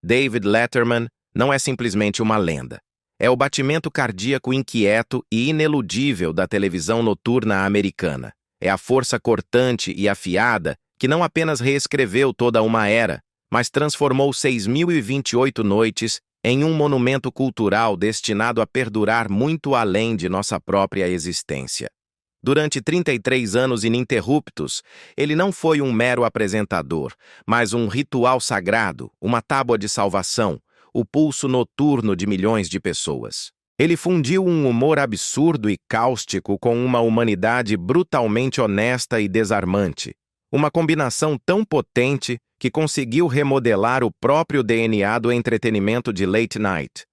David Letterman não é simplesmente uma lenda. É o batimento cardíaco inquieto e ineludível da televisão noturna americana. É a força cortante e afiada que não apenas reescreveu toda uma era, mas transformou 6.028 noites em um monumento cultural destinado a perdurar muito além de nossa própria existência. Durante 33 anos ininterruptos, ele não foi um mero apresentador, mas um ritual sagrado, uma tábua de salvação, o pulso noturno de milhões de pessoas. Ele fundiu um humor absurdo e cáustico com uma humanidade brutalmente honesta e desarmante, uma combinação tão potente que conseguiu remodelar o próprio DNA do entretenimento de late night,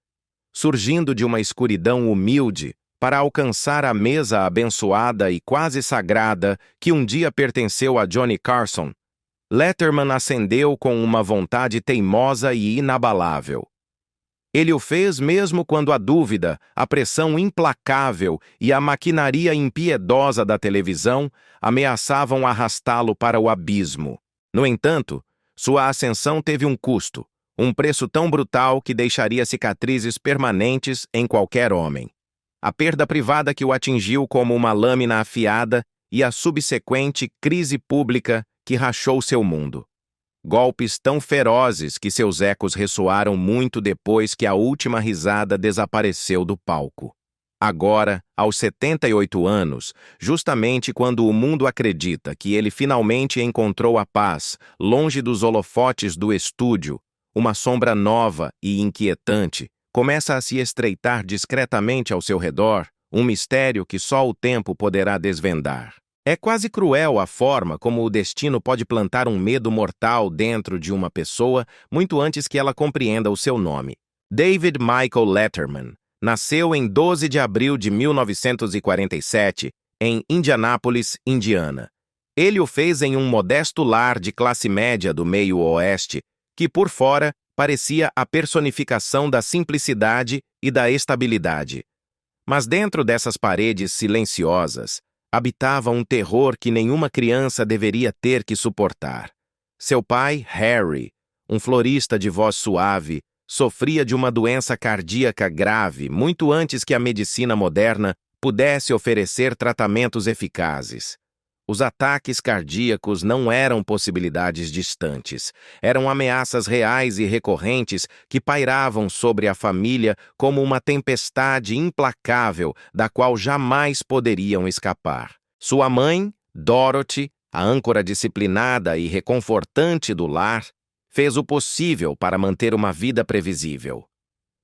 surgindo de uma escuridão humilde para alcançar a mesa abençoada e quase sagrada que um dia pertenceu a Johnny Carson. Letterman ascendeu com uma vontade teimosa e inabalável. Ele o fez mesmo quando a dúvida, a pressão implacável e a maquinaria impiedosa da televisão ameaçavam arrastá-lo para o abismo. No entanto, sua ascensão teve um custo, um preço tão brutal que deixaria cicatrizes permanentes em qualquer homem. A perda privada que o atingiu como uma lâmina afiada e a subsequente crise pública que rachou seu mundo. Golpes tão ferozes que seus ecos ressoaram muito depois que a última risada desapareceu do palco. Agora, aos 78 anos, justamente quando o mundo acredita que ele finalmente encontrou a paz, longe dos holofotes do estúdio, uma sombra nova e inquietante começa a se estreitar discretamente ao seu redor, um mistério que só o tempo poderá desvendar. É quase cruel a forma como o destino pode plantar um medo mortal dentro de uma pessoa muito antes que ela compreenda o seu nome. David Michael Letterman nasceu em 12 de abril de 1947, em Indianápolis, Indiana. Ele o fez em um modesto lar de classe média do meio-oeste, que por fora parecia a personificação da simplicidade e da estabilidade. Mas dentro dessas paredes silenciosas, habitava um terror que nenhuma criança deveria ter que suportar. Seu pai, Harry, um florista de voz suave, sofria de uma doença cardíaca grave muito antes que a medicina moderna pudesse oferecer tratamentos eficazes. Os ataques cardíacos não eram possibilidades distantes, eram ameaças reais e recorrentes que pairavam sobre a família como uma tempestade implacável da qual jamais poderiam escapar. Sua mãe, Dorothy, a âncora disciplinada e reconfortante do lar, fez o possível para manter uma vida previsível.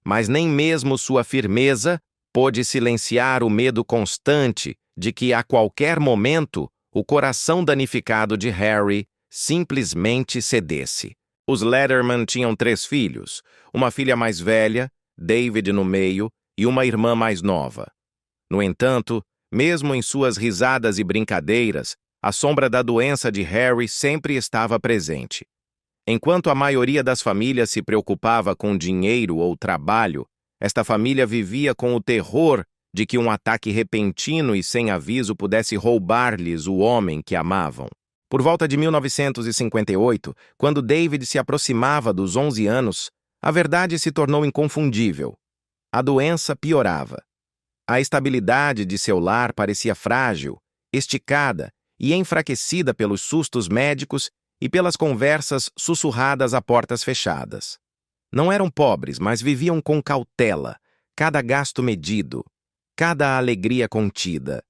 Mas nem mesmo sua firmeza pôde silenciar o medo constante de que, a qualquer momento, o coração danificado de Harry simplesmente cedesse. Os Letterman tinham 3 filhos, uma filha mais velha, David no meio, e uma irmã mais nova. No entanto, mesmo em suas risadas e brincadeiras, a sombra da doença de Harry sempre estava presente. Enquanto a maioria das famílias se preocupava com dinheiro ou trabalho, esta família vivia com o terror de que um ataque repentino e sem aviso pudesse roubar-lhes o homem que amavam. Por volta de 1958, quando David se aproximava dos 11 anos, a verdade se tornou inconfundível. A doença piorava. A estabilidade de seu lar parecia frágil, esticada e enfraquecida pelos sustos médicos e pelas conversas sussurradas a portas fechadas. Não eram pobres, mas viviam com cautela, cada gasto medido, cada alegria contida.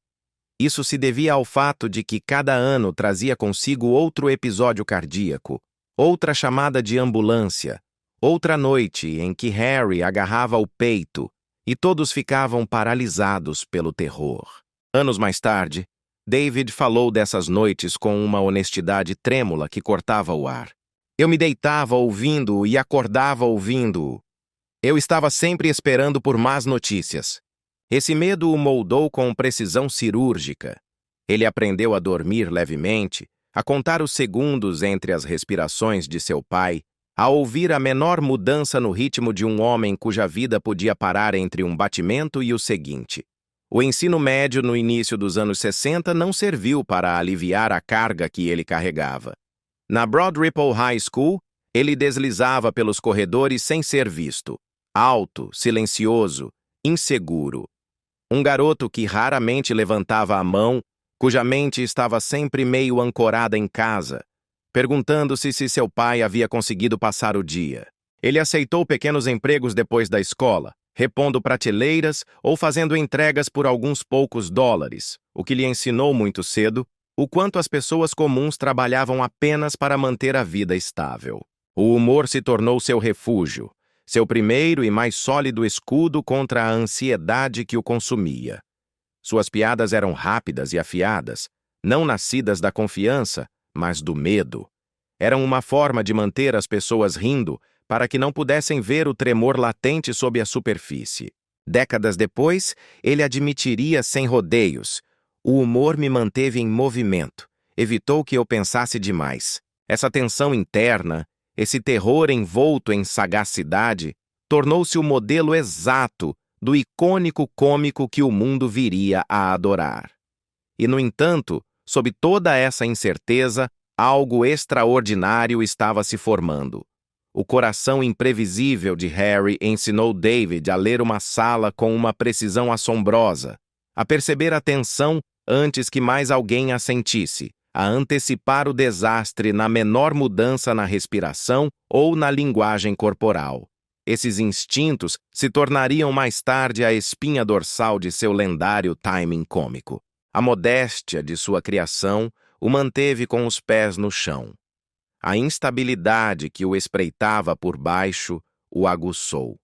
Isso se devia ao fato de que cada ano trazia consigo outro episódio cardíaco, outra chamada de ambulância, outra noite em que Harry agarrava o peito e todos ficavam paralisados pelo terror. Anos mais tarde, David falou dessas noites com uma honestidade trêmula que cortava o ar. Eu me deitava ouvindo-o e acordava ouvindo-o. Eu estava sempre esperando por más notícias. Esse medo o moldou com precisão cirúrgica. Ele aprendeu a dormir levemente, a contar os segundos entre as respirações de seu pai, a ouvir a menor mudança no ritmo de um homem cuja vida podia parar entre um batimento e o seguinte. O ensino médio no início dos anos 60 não serviu para aliviar a carga que ele carregava. Na Broad Ripple High School, Ele deslizava pelos corredores sem ser visto. Alto, silencioso, inseguro. Um garoto que raramente levantava a mão, cuja mente estava sempre meio ancorada em casa, perguntando-se se seu pai havia conseguido passar o dia. Ele aceitou pequenos empregos depois da escola, repondo prateleiras ou fazendo entregas por alguns poucos dólares, o que lhe ensinou muito cedo o quanto as pessoas comuns trabalhavam apenas para manter a vida estável. O humor se tornou seu refúgio, seu primeiro e mais sólido escudo contra a ansiedade que o consumia. Suas piadas eram rápidas e afiadas, não nascidas da confiança, mas do medo. Eram uma forma de manter as pessoas rindo para que não pudessem ver o tremor latente sob a superfície. Décadas depois, ele admitiria sem rodeios: o humor me manteve em movimento, evitou que eu pensasse demais. Essa tensão interna, esse terror envolto em sagacidade, tornou-se o modelo exato do icônico cômico que o mundo viria a adorar. E, no entanto, sob toda essa incerteza, algo extraordinário estava se formando. O coração imprevisível de Harry ensinou David a ler uma sala com uma precisão assombrosa, a perceber a tensão antes que mais alguém a sentisse, a antecipar o desastre na menor mudança na respiração ou na linguagem corporal. Esses instintos se tornariam mais tarde a espinha dorsal de seu lendário timing cômico. A modéstia de sua criação o manteve com os pés no chão. A instabilidade que o espreitava por baixo o aguçou.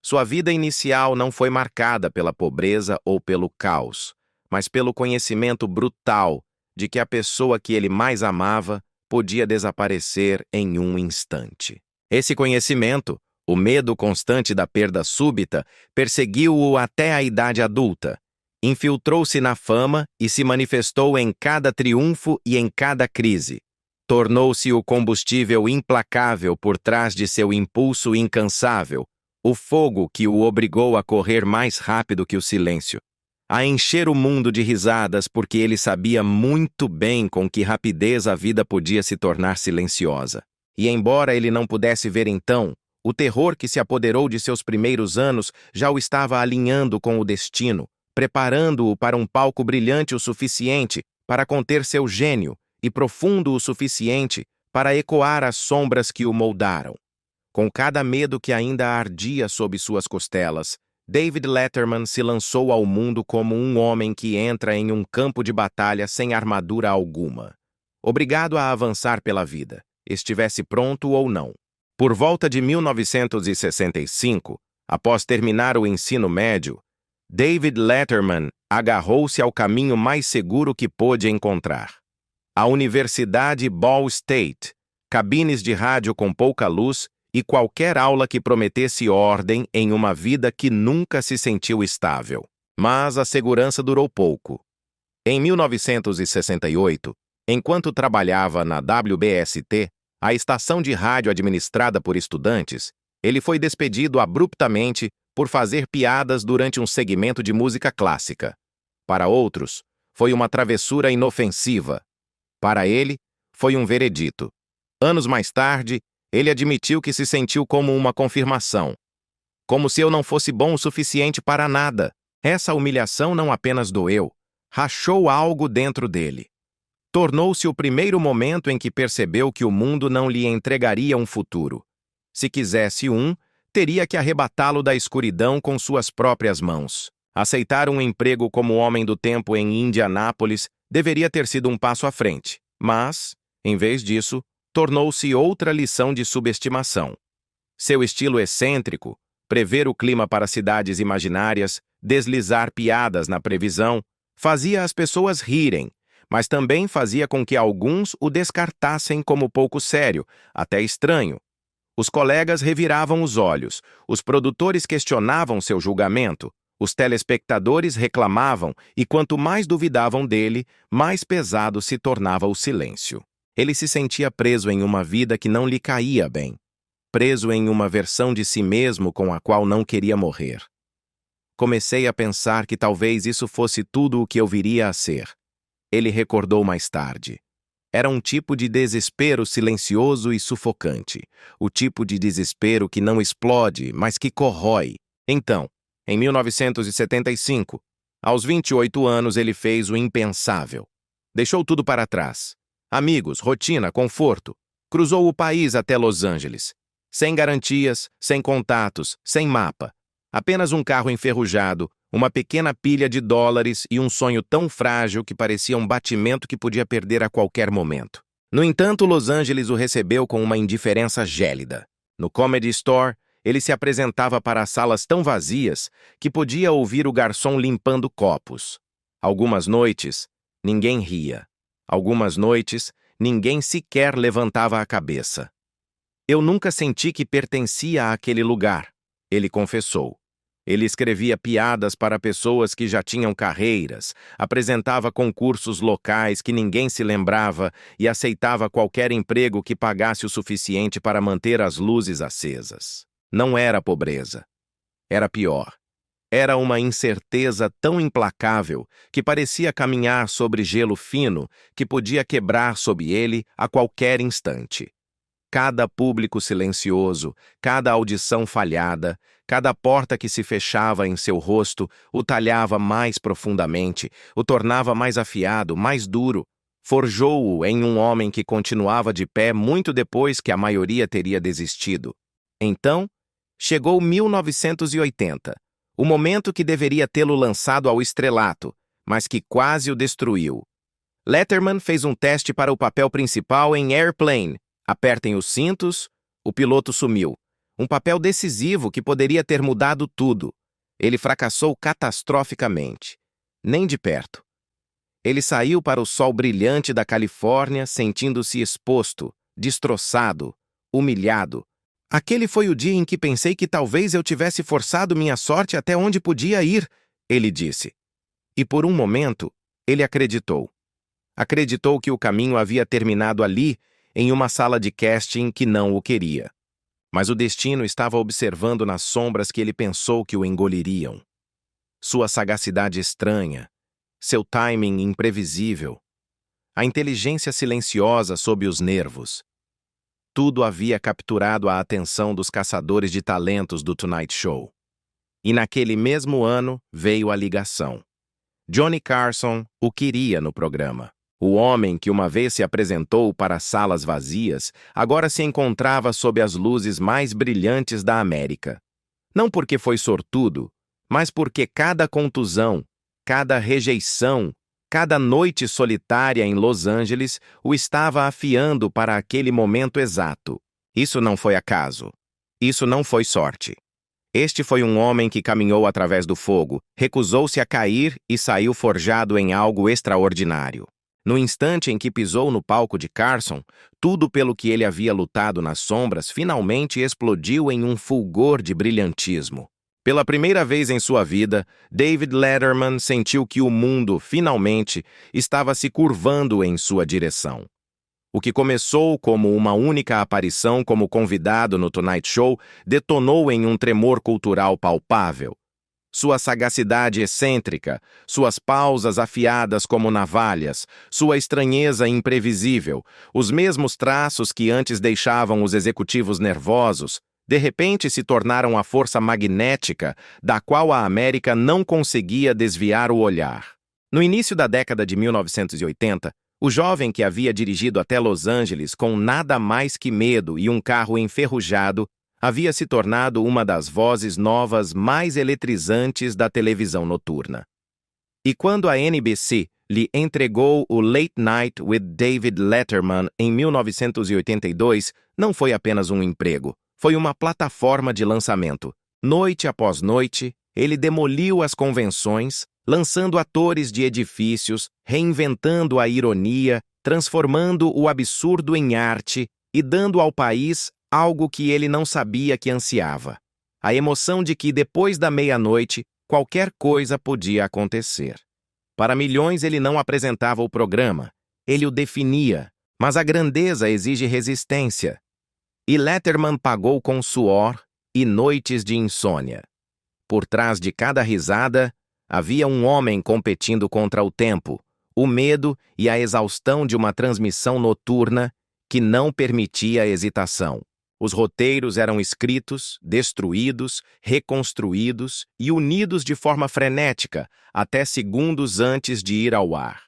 Sua vida inicial não foi marcada pela pobreza ou pelo caos, mas pelo conhecimento brutal de que a pessoa que ele mais amava podia desaparecer em um instante. Esse conhecimento, o medo constante da perda súbita, perseguiu-o até a idade adulta. Infiltrou-se na fama e se manifestou em cada triunfo e em cada crise. Tornou-se o combustível implacável por trás de seu impulso incansável, o fogo que o obrigou a correr mais rápido que o silêncio, a encher o mundo de risadas porque ele sabia muito bem com que rapidez a vida podia se tornar silenciosa. E embora ele não pudesse ver então, o terror que se apoderou de seus primeiros anos já o estava alinhando com o destino, preparando-o para um palco brilhante o suficiente para conter seu gênio e profundo o suficiente para ecoar as sombras que o moldaram. Com cada medo que ainda ardia sob suas costelas, David Letterman se lançou ao mundo como um homem que entra em um campo de batalha sem armadura alguma, obrigado a avançar pela vida, estivesse pronto ou não. Por volta de 1965, após terminar o ensino médio, David Letterman agarrou-se ao caminho mais seguro que pôde encontrar. A Universidade Ball State, cabines de rádio com pouca luz e qualquer aula que prometesse ordem em uma vida que nunca se sentiu estável. Mas a segurança durou pouco. Em 1968, enquanto trabalhava na WBST, a estação de rádio administrada por estudantes, ele foi despedido abruptamente por fazer piadas durante um segmento de música clássica. Para outros, foi uma travessura inofensiva. Para ele, foi um veredito. Anos mais tarde, ele admitiu que se sentiu como uma confirmação. Como se eu não fosse bom o suficiente para nada. Essa humilhação não apenas doeu, rachou algo dentro dele. Tornou-se o primeiro momento em que percebeu que o mundo não lhe entregaria um futuro. Se quisesse teria que arrebatá-lo da escuridão com suas próprias mãos. Aceitar um emprego como homem do tempo em Indianápolis deveria ter sido um passo à frente, mas, em vez disso, tornou-se outra lição de subestimação. Seu estilo excêntrico, prever o clima para cidades imaginárias, deslizar piadas na previsão, fazia as pessoas rirem, mas também fazia com que alguns o descartassem como pouco sério, até estranho. Os colegas reviravam os olhos, os produtores questionavam seu julgamento, os telespectadores reclamavam e quanto mais duvidavam dele, mais pesado se tornava o silêncio. Ele se sentia preso em uma vida que não lhe caía bem, preso em uma versão de si mesmo com a qual não queria morrer. Comecei a pensar que talvez isso fosse tudo o que eu viria a ser. Ele recordou mais tarde. Era um tipo de desespero silencioso e sufocante. O tipo de desespero que não explode, mas que corrói. Então, em 1975, aos 28 anos, ele fez o impensável. Deixou tudo para trás. Amigos, rotina, conforto. Cruzou o país até Los Angeles. Sem garantias, sem contatos, sem mapa. Apenas um carro enferrujado, uma pequena pilha de dólares e um sonho tão frágil que parecia um batimento que podia perder a qualquer momento. No entanto, Los Angeles o recebeu com uma indiferença gélida. No Comedy Store, ele se apresentava para as salas tão vazias que podia ouvir o garçom limpando copos. Algumas noites, ninguém ria. Algumas noites, ninguém sequer levantava a cabeça. Eu nunca senti que pertencia àquele lugar, ele confessou. Ele escrevia piadas para pessoas que já tinham carreiras, apresentava concursos locais que ninguém se lembrava e aceitava qualquer emprego que pagasse o suficiente para manter as luzes acesas. Não era pobreza. Era pior. Era uma incerteza tão implacável que parecia caminhar sobre gelo fino que podia quebrar sob ele a qualquer instante. Cada público silencioso, cada audição falhada, cada porta que se fechava em seu rosto o talhava mais profundamente, o tornava mais afiado, mais duro. Forjou-o em um homem que continuava de pé muito depois que a maioria teria desistido. Então, chegou 1980, o momento que deveria tê-lo lançado ao estrelato, mas que quase o destruiu. Letterman fez um teste para o papel principal em Airplane. Apertem os cintos, o piloto sumiu. Um papel decisivo que poderia ter mudado tudo. Ele fracassou catastroficamente. Nem de perto. Ele saiu para o sol brilhante da Califórnia, sentindo-se exposto, destroçado, humilhado. Aquele foi o dia em que pensei que talvez eu tivesse forçado minha sorte até onde podia ir, ele disse. E por um momento, ele acreditou. Acreditou que o caminho havia terminado ali, em uma sala de casting que não o queria. Mas o destino estava observando nas sombras que ele pensou que o engoliriam. Sua sagacidade estranha, seu timing imprevisível, a inteligência silenciosa sob os nervos. Tudo havia capturado a atenção dos caçadores de talentos do Tonight Show. E naquele mesmo ano veio a ligação. Johnny Carson o queria no programa. O homem que uma vez se apresentou para salas vazias, agora se encontrava sob as luzes mais brilhantes da América. Não porque foi sortudo, mas porque cada contusão, cada rejeição, cada noite solitária em Los Angeles o estava afiando para aquele momento exato. Isso não foi acaso. Isso não foi sorte. Este foi um homem que caminhou através do fogo, recusou-se a cair e saiu forjado em algo extraordinário. No instante em que pisou no palco de Carson, tudo pelo que ele havia lutado nas sombras finalmente explodiu em um fulgor de brilhantismo. Pela primeira vez em sua vida, David Letterman sentiu que o mundo, finalmente, estava se curvando em sua direção. O que começou como uma única aparição como convidado no Tonight Show detonou em um tremor cultural palpável. Sua sagacidade excêntrica, suas pausas afiadas como navalhas, sua estranheza imprevisível, os mesmos traços que antes deixavam os executivos nervosos, de repente se tornaram a força magnética da qual a América não conseguia desviar o olhar. No início da década de 1980, o jovem que havia dirigido até Los Angeles com nada mais que medo e um carro enferrujado havia se tornado uma das vozes novas mais eletrizantes da televisão noturna. E quando a NBC lhe entregou o Late Night with David Letterman em 1982, não foi apenas um emprego, foi uma plataforma de lançamento. Noite após noite, ele demoliu as convenções, lançando atores de edifícios, reinventando a ironia, transformando o absurdo em arte e dando ao país algo que ele não sabia que ansiava. A emoção de que, depois da meia-noite, qualquer coisa podia acontecer. Para milhões ele não apresentava o programa, ele o definia, mas a grandeza exige resistência. E Letterman pagou com suor e noites de insônia. Por trás de cada risada, havia um homem competindo contra o tempo, o medo e a exaustão de uma transmissão noturna que não permitia hesitação. Os roteiros eram escritos, destruídos, reconstruídos e unidos de forma frenética, até segundos antes de ir ao ar.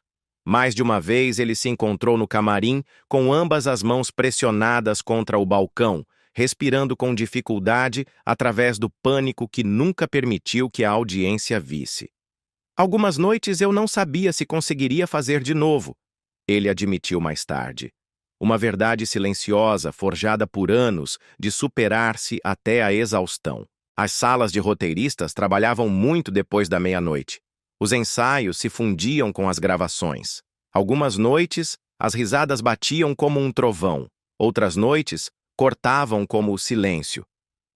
Mais de uma vez ele se encontrou no camarim com ambas as mãos pressionadas contra o balcão, respirando com dificuldade através do pânico que nunca permitiu que a audiência visse. Algumas noites eu não sabia se conseguiria fazer de novo, ele admitiu mais tarde. Uma verdade silenciosa, forjada por anos, de superar-se até a exaustão. As salas de roteiristas trabalhavam muito depois da meia-noite. Os ensaios se fundiam com as gravações. Algumas noites, as risadas batiam como um trovão. Outras noites, cortavam como o silêncio.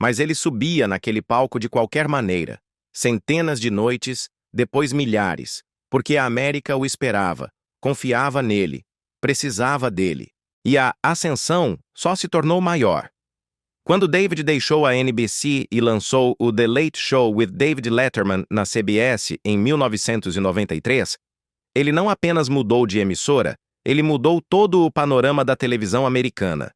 Mas ele subia naquele palco de qualquer maneira. Centenas de noites, depois milhares, porque a América o esperava, confiava nele, precisava dele. E a ascensão só se tornou maior. Quando David deixou a NBC e lançou o The Late Show with David Letterman na CBS em 1993, ele não apenas mudou de emissora, ele mudou todo o panorama da televisão americana.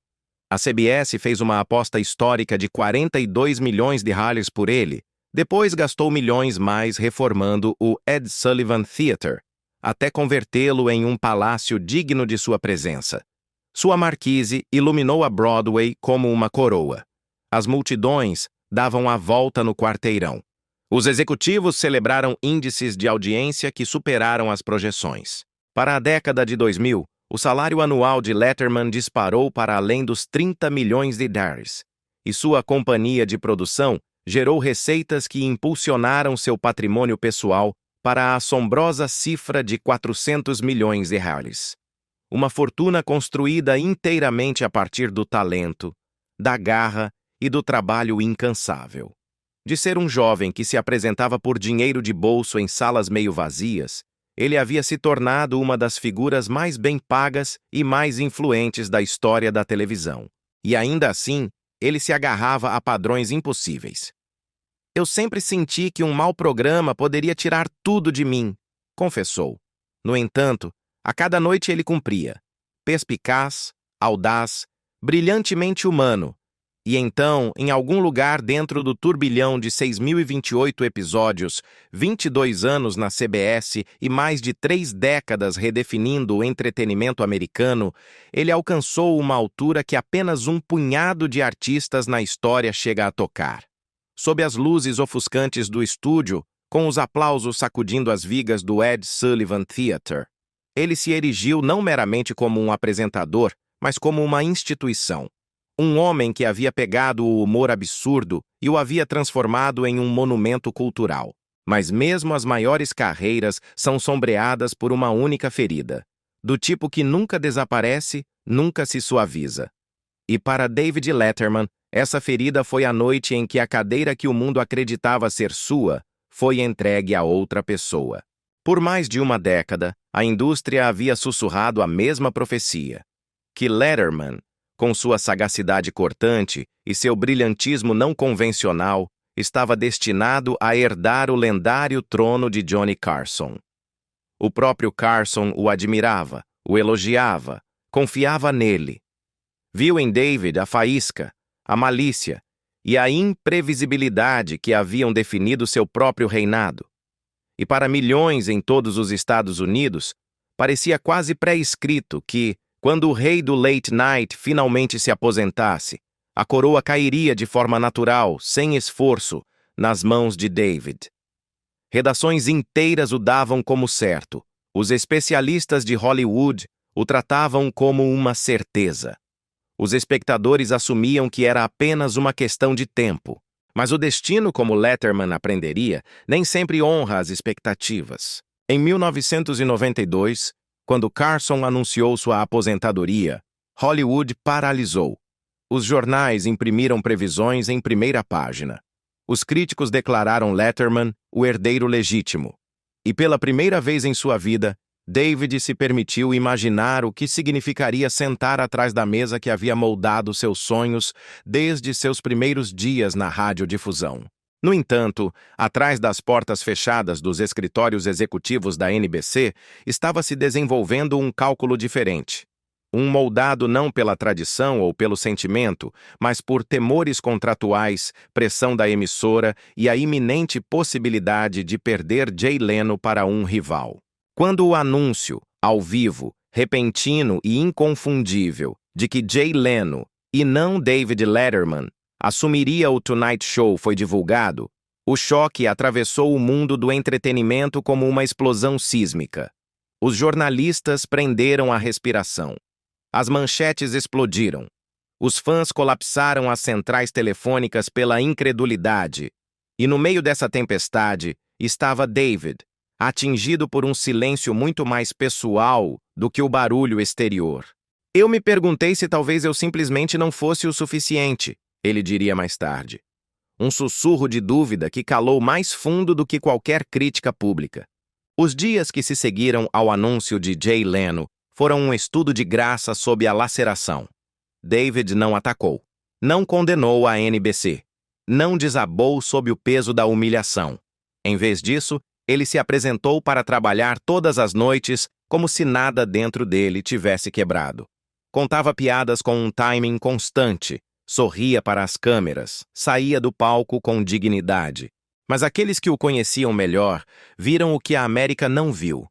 A CBS fez uma aposta histórica de $42 milhões por ele, depois gastou milhões mais reformando o Ed Sullivan Theater, até convertê-lo em um palácio digno de sua presença. Sua marquise iluminou a Broadway como uma coroa. As multidões davam a volta no quarteirão. Os executivos celebraram índices de audiência que superaram as projeções. Para a década de 2000, o salário anual de Letterman disparou para além dos $30 milhões, e sua companhia de produção gerou receitas que impulsionaram seu patrimônio pessoal para a assombrosa cifra de $400 milhões. Uma fortuna construída inteiramente a partir do talento, da garra e do trabalho incansável. De ser um jovem que se apresentava por dinheiro de bolso em salas meio vazias, ele havia se tornado uma das figuras mais bem pagas e mais influentes da história da televisão. E ainda assim, ele se agarrava a padrões impossíveis. Eu sempre senti que um mau programa poderia tirar tudo de mim, confessou. No entanto, a cada noite ele cumpria, perspicaz, audaz, brilhantemente humano, e então, em algum lugar dentro do turbilhão de 6.028 episódios, 22 anos na CBS e mais de 3 décadas redefinindo o entretenimento americano, ele alcançou uma altura que apenas um punhado de artistas na história chega a tocar. Sob as luzes ofuscantes do estúdio, com os aplausos sacudindo as vigas do Ed Sullivan Theater, ele se erigiu não meramente como um apresentador, mas como uma instituição. Um homem que havia pegado o humor absurdo e o havia transformado em um monumento cultural. Mas mesmo as maiores carreiras são sombreadas por uma única ferida, do tipo que nunca desaparece, nunca se suaviza. E para David Letterman, essa ferida foi a noite em que a cadeira que o mundo acreditava ser sua foi entregue a outra pessoa. Por mais de uma década, a indústria havia sussurrado a mesma profecia, que Letterman, com sua sagacidade cortante e seu brilhantismo não convencional, estava destinado a herdar o lendário trono de Johnny Carson. O próprio Carson o admirava, o elogiava, confiava nele. Viu em David a faísca, a malícia e a imprevisibilidade que haviam definido seu próprio reinado. E para milhões em todos os Estados Unidos, parecia quase pré-escrito que, quando o rei do late night finalmente se aposentasse, a coroa cairia de forma natural, sem esforço, nas mãos de David. Redações inteiras o davam como certo. Os especialistas de Hollywood o tratavam como uma certeza. Os espectadores assumiam que era apenas uma questão de tempo. Mas o destino, como Letterman aprenderia, nem sempre honra as expectativas. Em 1992, quando Carson anunciou sua aposentadoria, Hollywood paralisou. Os jornais imprimiram previsões em primeira página. Os críticos declararam Letterman o herdeiro legítimo. E pela primeira vez em sua vida, David se permitiu imaginar o que significaria sentar atrás da mesa que havia moldado seus sonhos desde seus primeiros dias na radiodifusão. No entanto, atrás das portas fechadas dos escritórios executivos da NBC, estava se desenvolvendo um cálculo diferente. Um moldado não pela tradição ou pelo sentimento, mas por temores contratuais, pressão da emissora e a iminente possibilidade de perder Jay Leno para um rival. Quando o anúncio, ao vivo, repentino e inconfundível, de que Jay Leno, e não David Letterman, assumiria o Tonight Show foi divulgado, o choque atravessou o mundo do entretenimento como uma explosão sísmica. Os jornalistas prenderam a respiração. As manchetes explodiram. Os fãs colapsaram as centrais telefônicas pela incredulidade. E no meio dessa tempestade estava David, atingido por um silêncio muito mais pessoal do que o barulho exterior. Eu me perguntei se talvez eu simplesmente não fosse o suficiente, ele diria mais tarde. Um sussurro de dúvida que calou mais fundo do que qualquer crítica pública. Os dias que se seguiram ao anúncio de Jay Leno foram um estudo de graça sob a laceração. David não atacou, não condenou a NBC, não desabou sob o peso da humilhação. Em vez disso, ele se apresentou para trabalhar todas as noites como se nada dentro dele tivesse quebrado. Contava piadas com um timing constante, sorria para as câmeras, saía do palco com dignidade. Mas aqueles que o conheciam melhor viram o que a América não viu.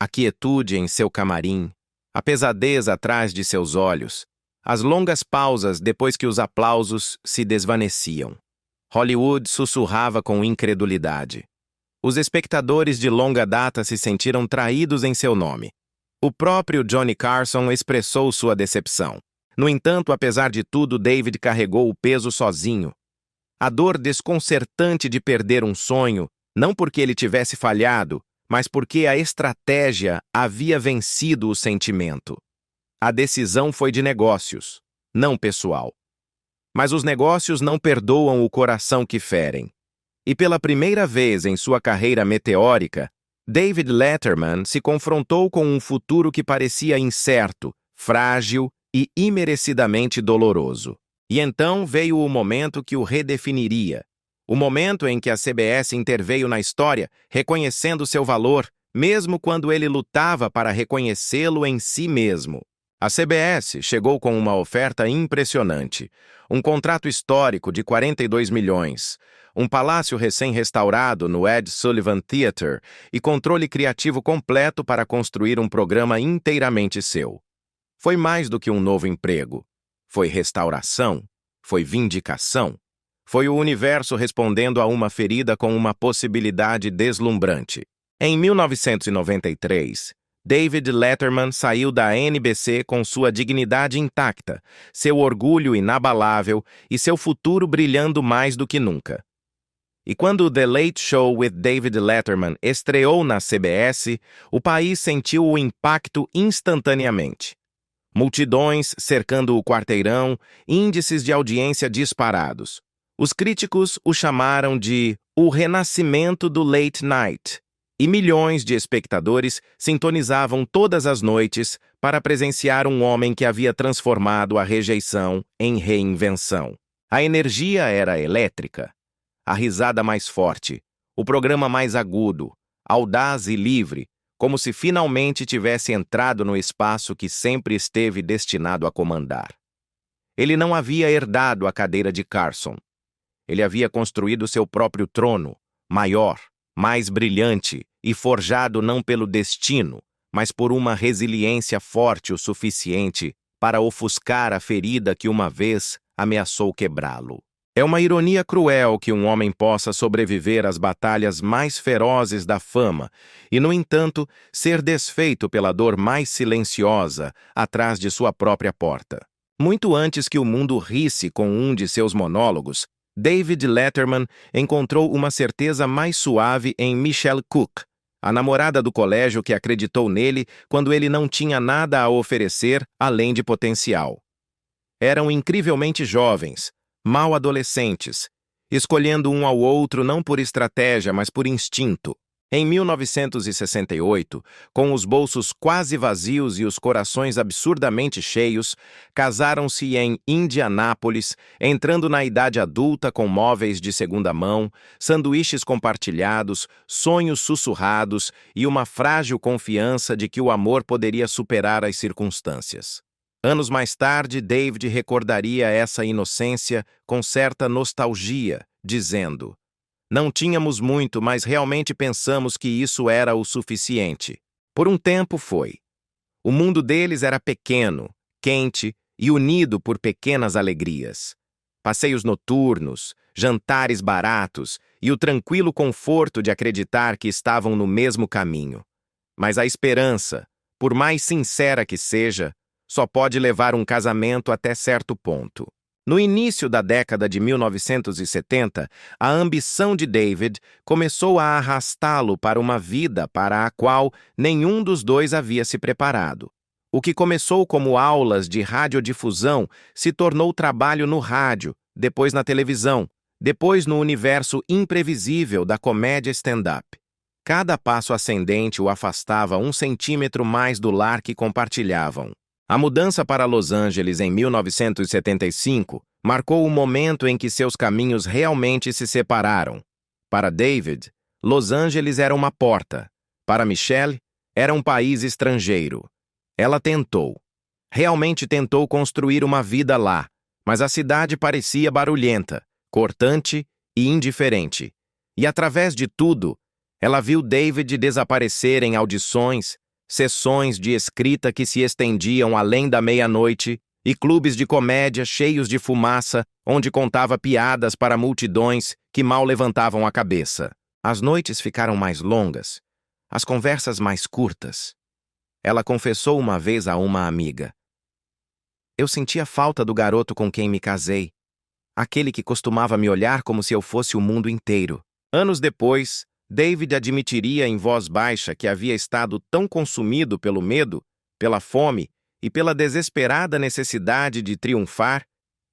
A quietude em seu camarim, a pesadez atrás de seus olhos, as longas pausas depois que os aplausos se desvaneciam. Hollywood sussurrava com incredulidade. Os espectadores de longa data se sentiram traídos em seu nome. O próprio Johnny Carson expressou sua decepção. No entanto, apesar de tudo, David carregou o peso sozinho. A dor desconcertante de perder um sonho, não porque ele tivesse falhado, mas porque a estratégia havia vencido o sentimento. A decisão foi de negócios, não pessoal. Mas os negócios não perdoam o coração que ferem. E pela primeira vez em sua carreira meteórica, David Letterman se confrontou com um futuro que parecia incerto, frágil e imerecidamente doloroso. E então veio o momento que o redefiniria. O momento em que a CBS interveio na história, reconhecendo seu valor, mesmo quando ele lutava para reconhecê-lo em si mesmo. A CBS chegou com uma oferta impressionante. Um contrato histórico de 42 milhões, um palácio recém-restaurado no Ed Sullivan Theatre e controle criativo completo para construir um programa inteiramente seu. Foi mais do que um novo emprego. Foi restauração, foi vindicação. Foi o universo respondendo a uma ferida com uma possibilidade deslumbrante. Em 1993, David Letterman saiu da NBC com sua dignidade intacta, seu orgulho inabalável e seu futuro brilhando mais do que nunca. E quando The Late Show with David Letterman estreou na CBS, o país sentiu o impacto instantaneamente. Multidões cercando o quarteirão, índices de audiência disparados. Os críticos o chamaram de o renascimento do late night, e milhões de espectadores sintonizavam todas as noites para presenciar um homem que havia transformado a rejeição em reinvenção. A energia era elétrica, a risada mais forte, o programa mais agudo, audaz e livre, como se finalmente tivesse entrado no espaço que sempre esteve destinado a comandar. Ele não havia herdado a cadeira de Carson. Ele havia construído seu próprio trono, maior, mais brilhante e forjado não pelo destino, mas por uma resiliência forte o suficiente para ofuscar a ferida que uma vez ameaçou quebrá-lo. É uma ironia cruel que um homem possa sobreviver às batalhas mais ferozes da fama e, no entanto, ser desfeito pela dor mais silenciosa atrás de sua própria porta. Muito antes que o mundo risse com um de seus monólogos, David Letterman encontrou uma certeza mais suave em Michelle Cook, a namorada do colégio que acreditou nele quando ele não tinha nada a oferecer além de potencial. Eram incrivelmente jovens, mal adolescentes, escolhendo um ao outro não por estratégia, mas por instinto. Em 1968, com os bolsos quase vazios e os corações absurdamente cheios, casaram-se em Indianápolis, entrando na idade adulta com móveis de segunda mão, sanduíches compartilhados, sonhos sussurrados e uma frágil confiança de que o amor poderia superar as circunstâncias. Anos mais tarde, David recordaria essa inocência com certa nostalgia, dizendo: "Não tínhamos muito, mas realmente pensamos que isso era o suficiente. Por um tempo foi. O mundo deles era pequeno, quente e unido por pequenas alegrias. Passeios noturnos, jantares baratos e o tranquilo conforto de acreditar que estavam no mesmo caminho. Mas a esperança, por mais sincera que seja, só pode levar um casamento até certo ponto." No início da década de 1970, a ambição de David começou a arrastá-lo para uma vida para a qual nenhum dos dois havia se preparado. O que começou como aulas de radiodifusão se tornou trabalho no rádio, depois na televisão, depois no universo imprevisível da comédia stand-up. Cada passo ascendente o afastava 1 centímetro mais do lar que compartilhavam. A mudança para Los Angeles em 1975 marcou o momento em que seus caminhos realmente se separaram. Para David, Los Angeles era uma porta. Para Michelle, era um país estrangeiro. Ela realmente tentou construir uma vida lá, mas a cidade parecia barulhenta, cortante e indiferente. E através de tudo, ela viu David desaparecer em audições, sessões de escrita que se estendiam além da meia-noite e clubes de comédia cheios de fumaça, onde contava piadas para multidões que mal levantavam a cabeça. As noites ficaram mais longas, as conversas mais curtas. Ela confessou uma vez a uma amiga: "Eu sentia falta do garoto com quem me casei, aquele que costumava me olhar como se eu fosse o mundo inteiro." Anos depois, David admitiria em voz baixa que havia estado tão consumido pelo medo, pela fome e pela desesperada necessidade de triunfar,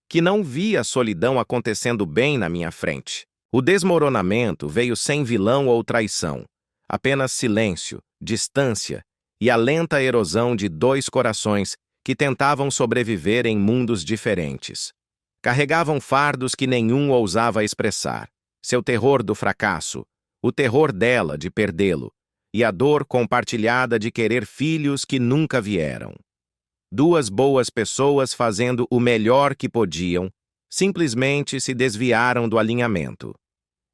que não via a solidão acontecendo bem na minha frente. O desmoronamento veio sem vilão ou traição, apenas silêncio, distância e a lenta erosão de dois corações que tentavam sobreviver em mundos diferentes. Carregavam fardos que nenhum ousava expressar, seu terror do fracasso, o terror dela de perdê-lo, e a dor compartilhada de querer filhos que nunca vieram. Duas boas pessoas fazendo o melhor que podiam, simplesmente se desviaram do alinhamento.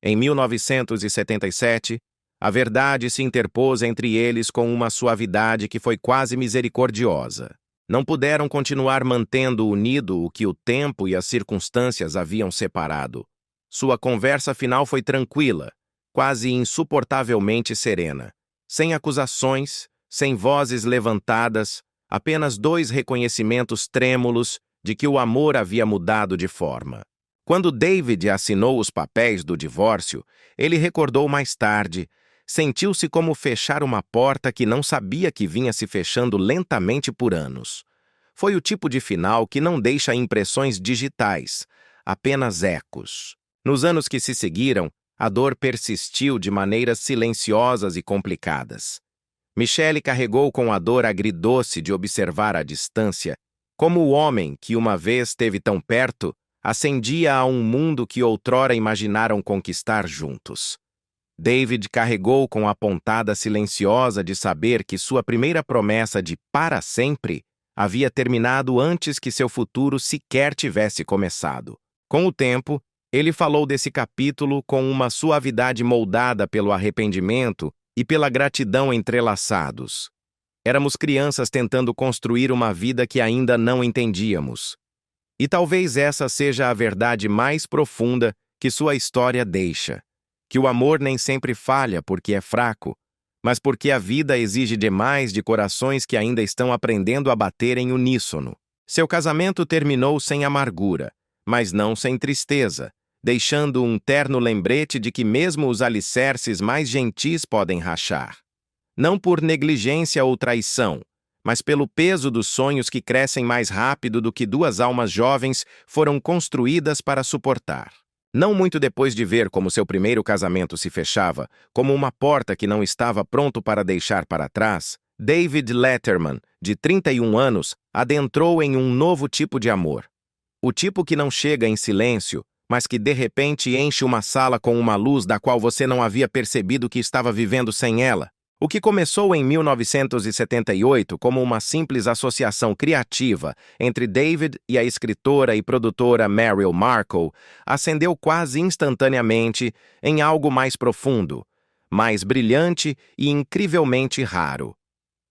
Em 1977, a verdade se interpôs entre eles com uma suavidade que foi quase misericordiosa. Não puderam continuar mantendo unido o que o tempo e as circunstâncias haviam separado. Sua conversa final foi tranquila, quase insuportavelmente serena, sem acusações, sem vozes levantadas, apenas dois reconhecimentos trêmulos de que o amor havia mudado de forma. Quando David assinou os papéis do divórcio, ele recordou mais tarde: sentiu-se como fechar uma porta que não sabia que vinha se fechando lentamente por anos. Foi o tipo de final que não deixa impressões digitais, apenas ecos. Nos anos que se seguiram, a dor persistiu de maneiras silenciosas e complicadas. Michelle carregou com a dor agridoce de observar à distância como o homem que uma vez esteve tão perto ascendia a um mundo que outrora imaginaram conquistar juntos. David carregou com a pontada silenciosa de saber que sua primeira promessa de para sempre havia terminado antes que seu futuro sequer tivesse começado. Com o tempo, ele falou desse capítulo com uma suavidade moldada pelo arrependimento e pela gratidão entrelaçados. Éramos crianças tentando construir uma vida que ainda não entendíamos. E talvez essa seja a verdade mais profunda que sua história deixa: que o amor nem sempre falha porque é fraco, mas porque a vida exige demais de corações que ainda estão aprendendo a bater em uníssono. Seu casamento terminou sem amargura, mas não sem tristeza, deixando um terno lembrete de que mesmo os alicerces mais gentis podem rachar. Não por negligência ou traição, mas pelo peso dos sonhos que crescem mais rápido do que duas almas jovens foram construídas para suportar. Não muito depois de ver como seu primeiro casamento se fechava, como uma porta que não estava pronto para deixar para trás, David Letterman, de 31 anos, adentrou em um novo tipo de amor. O tipo que não chega em silêncio, mas que de repente enche uma sala com uma luz da qual você não havia percebido que estava vivendo sem ela. O que começou em 1978 como uma simples associação criativa entre David e a escritora e produtora Meryl Markle ascendeu quase instantaneamente em algo mais profundo, mais brilhante e incrivelmente raro.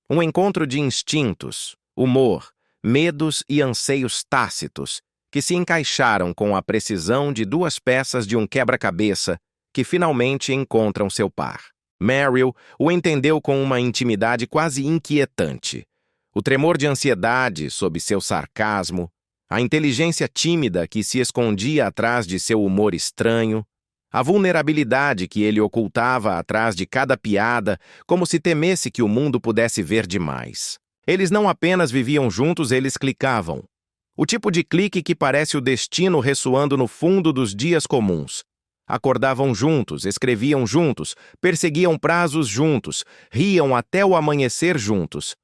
Um encontro de instintos, humor, medos e anseios tácitos que se encaixaram com a precisão de duas peças de um quebra-cabeça que finalmente encontram seu par. Meryl o entendeu com uma intimidade quase inquietante. O tremor de ansiedade sob seu sarcasmo, a inteligência tímida que se escondia atrás de seu humor estranho, a vulnerabilidade que ele ocultava atrás de cada piada, como se temesse que o mundo pudesse ver demais. Eles não apenas viviam juntos, eles clicavam. O tipo de clique que parece o destino ressoando no fundo dos dias comuns. Acordavam juntos, escreviam juntos, perseguiam prazos juntos, riam até o amanhecer juntos.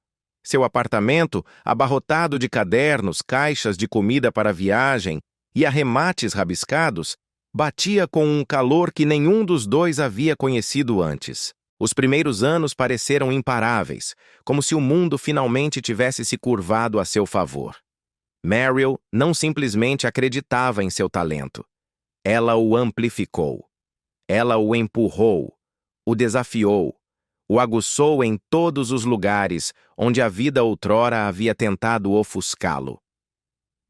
Seu apartamento, abarrotado de cadernos, caixas de comida para viagem e arremates rabiscados, batia com um calor que nenhum dos dois havia conhecido antes. Os primeiros anos pareceram imparáveis, como se o mundo finalmente tivesse se curvado a seu favor. Meryl não simplesmente acreditava em seu talento. Ela o amplificou. Ela o empurrou, o desafiou, o aguçou em todos os lugares onde a vida outrora havia tentado ofuscá-lo.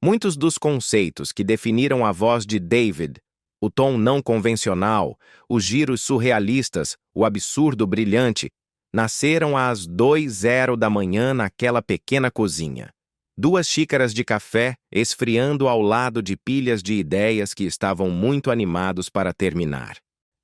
Muitos dos conceitos que definiram a voz de David, o tom não convencional, os giros surrealistas, o absurdo brilhante, nasceram às 2h da manhã naquela pequena cozinha. 2 xícaras de café esfriando ao lado de pilhas de ideias que estavam muito animados para terminar.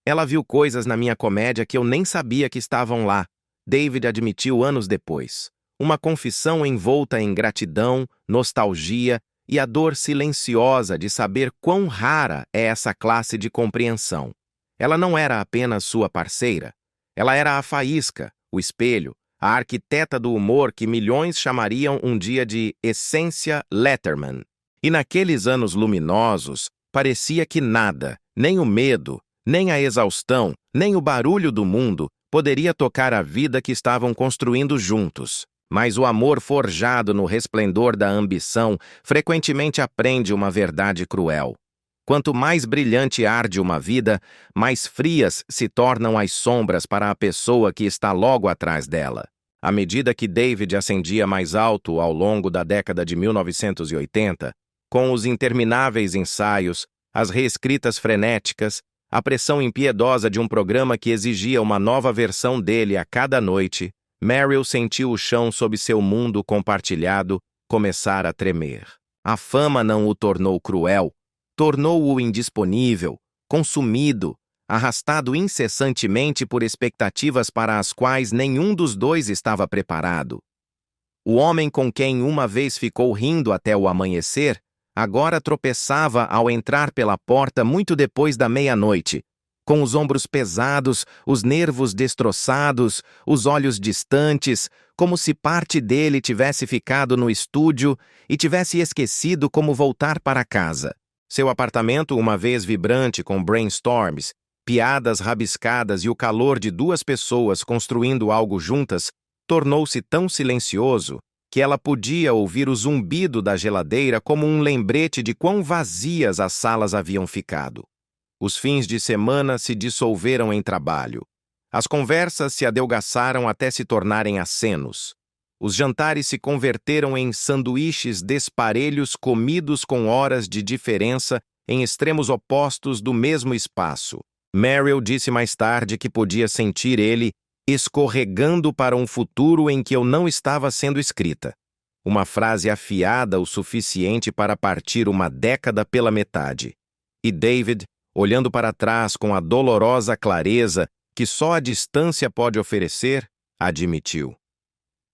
Ela viu coisas na minha comédia que eu nem sabia que estavam lá, David admitiu anos depois. Uma confissão envolta em gratidão, nostalgia e a dor silenciosa de saber quão rara é essa classe de compreensão. Ela não era apenas sua parceira. Ela era a faísca, o espelho, a arquiteta do humor que milhões chamariam um dia de essência Letterman. E naqueles anos luminosos, parecia que nada, nem o medo, nem a exaustão, nem o barulho do mundo, poderia tocar a vida que estavam construindo juntos. Mas o amor forjado no resplendor da ambição frequentemente aprende uma verdade cruel. Quanto mais brilhante arde uma vida, mais frias se tornam as sombras para a pessoa que está logo atrás dela. À medida que David ascendia mais alto ao longo da década de 1980, com os intermináveis ensaios, as reescritas frenéticas, a pressão impiedosa de um programa que exigia uma nova versão dele a cada noite, Meryl sentiu o chão sob seu mundo compartilhado começar a tremer. A fama não o tornou cruel, tornou-o indisponível, consumido, arrastado incessantemente por expectativas para as quais nenhum dos dois estava preparado. O homem com quem uma vez ficou rindo até o amanhecer, agora tropeçava ao entrar pela porta muito depois da meia-noite, com os ombros pesados, os nervos destroçados, os olhos distantes, como se parte dele tivesse ficado no estúdio e tivesse esquecido como voltar para casa. Seu apartamento, uma vez vibrante com brainstorms, piadas rabiscadas e o calor de 2 pessoas construindo algo juntas, tornou-se tão silencioso que ela podia ouvir o zumbido da geladeira como um lembrete de quão vazias as salas haviam ficado. Os fins de semana se dissolveram em trabalho. As conversas se adelgaçaram até se tornarem acenos. Os jantares se converteram em sanduíches desparelhos comidos com horas de diferença em extremos opostos do mesmo espaço. Meryl disse mais tarde que podia sentir ele escorregando para um futuro em que eu não estava sendo escrita. Uma frase afiada o suficiente para partir uma década pela metade. E David, olhando para trás com a dolorosa clareza que só a distância pode oferecer, admitiu.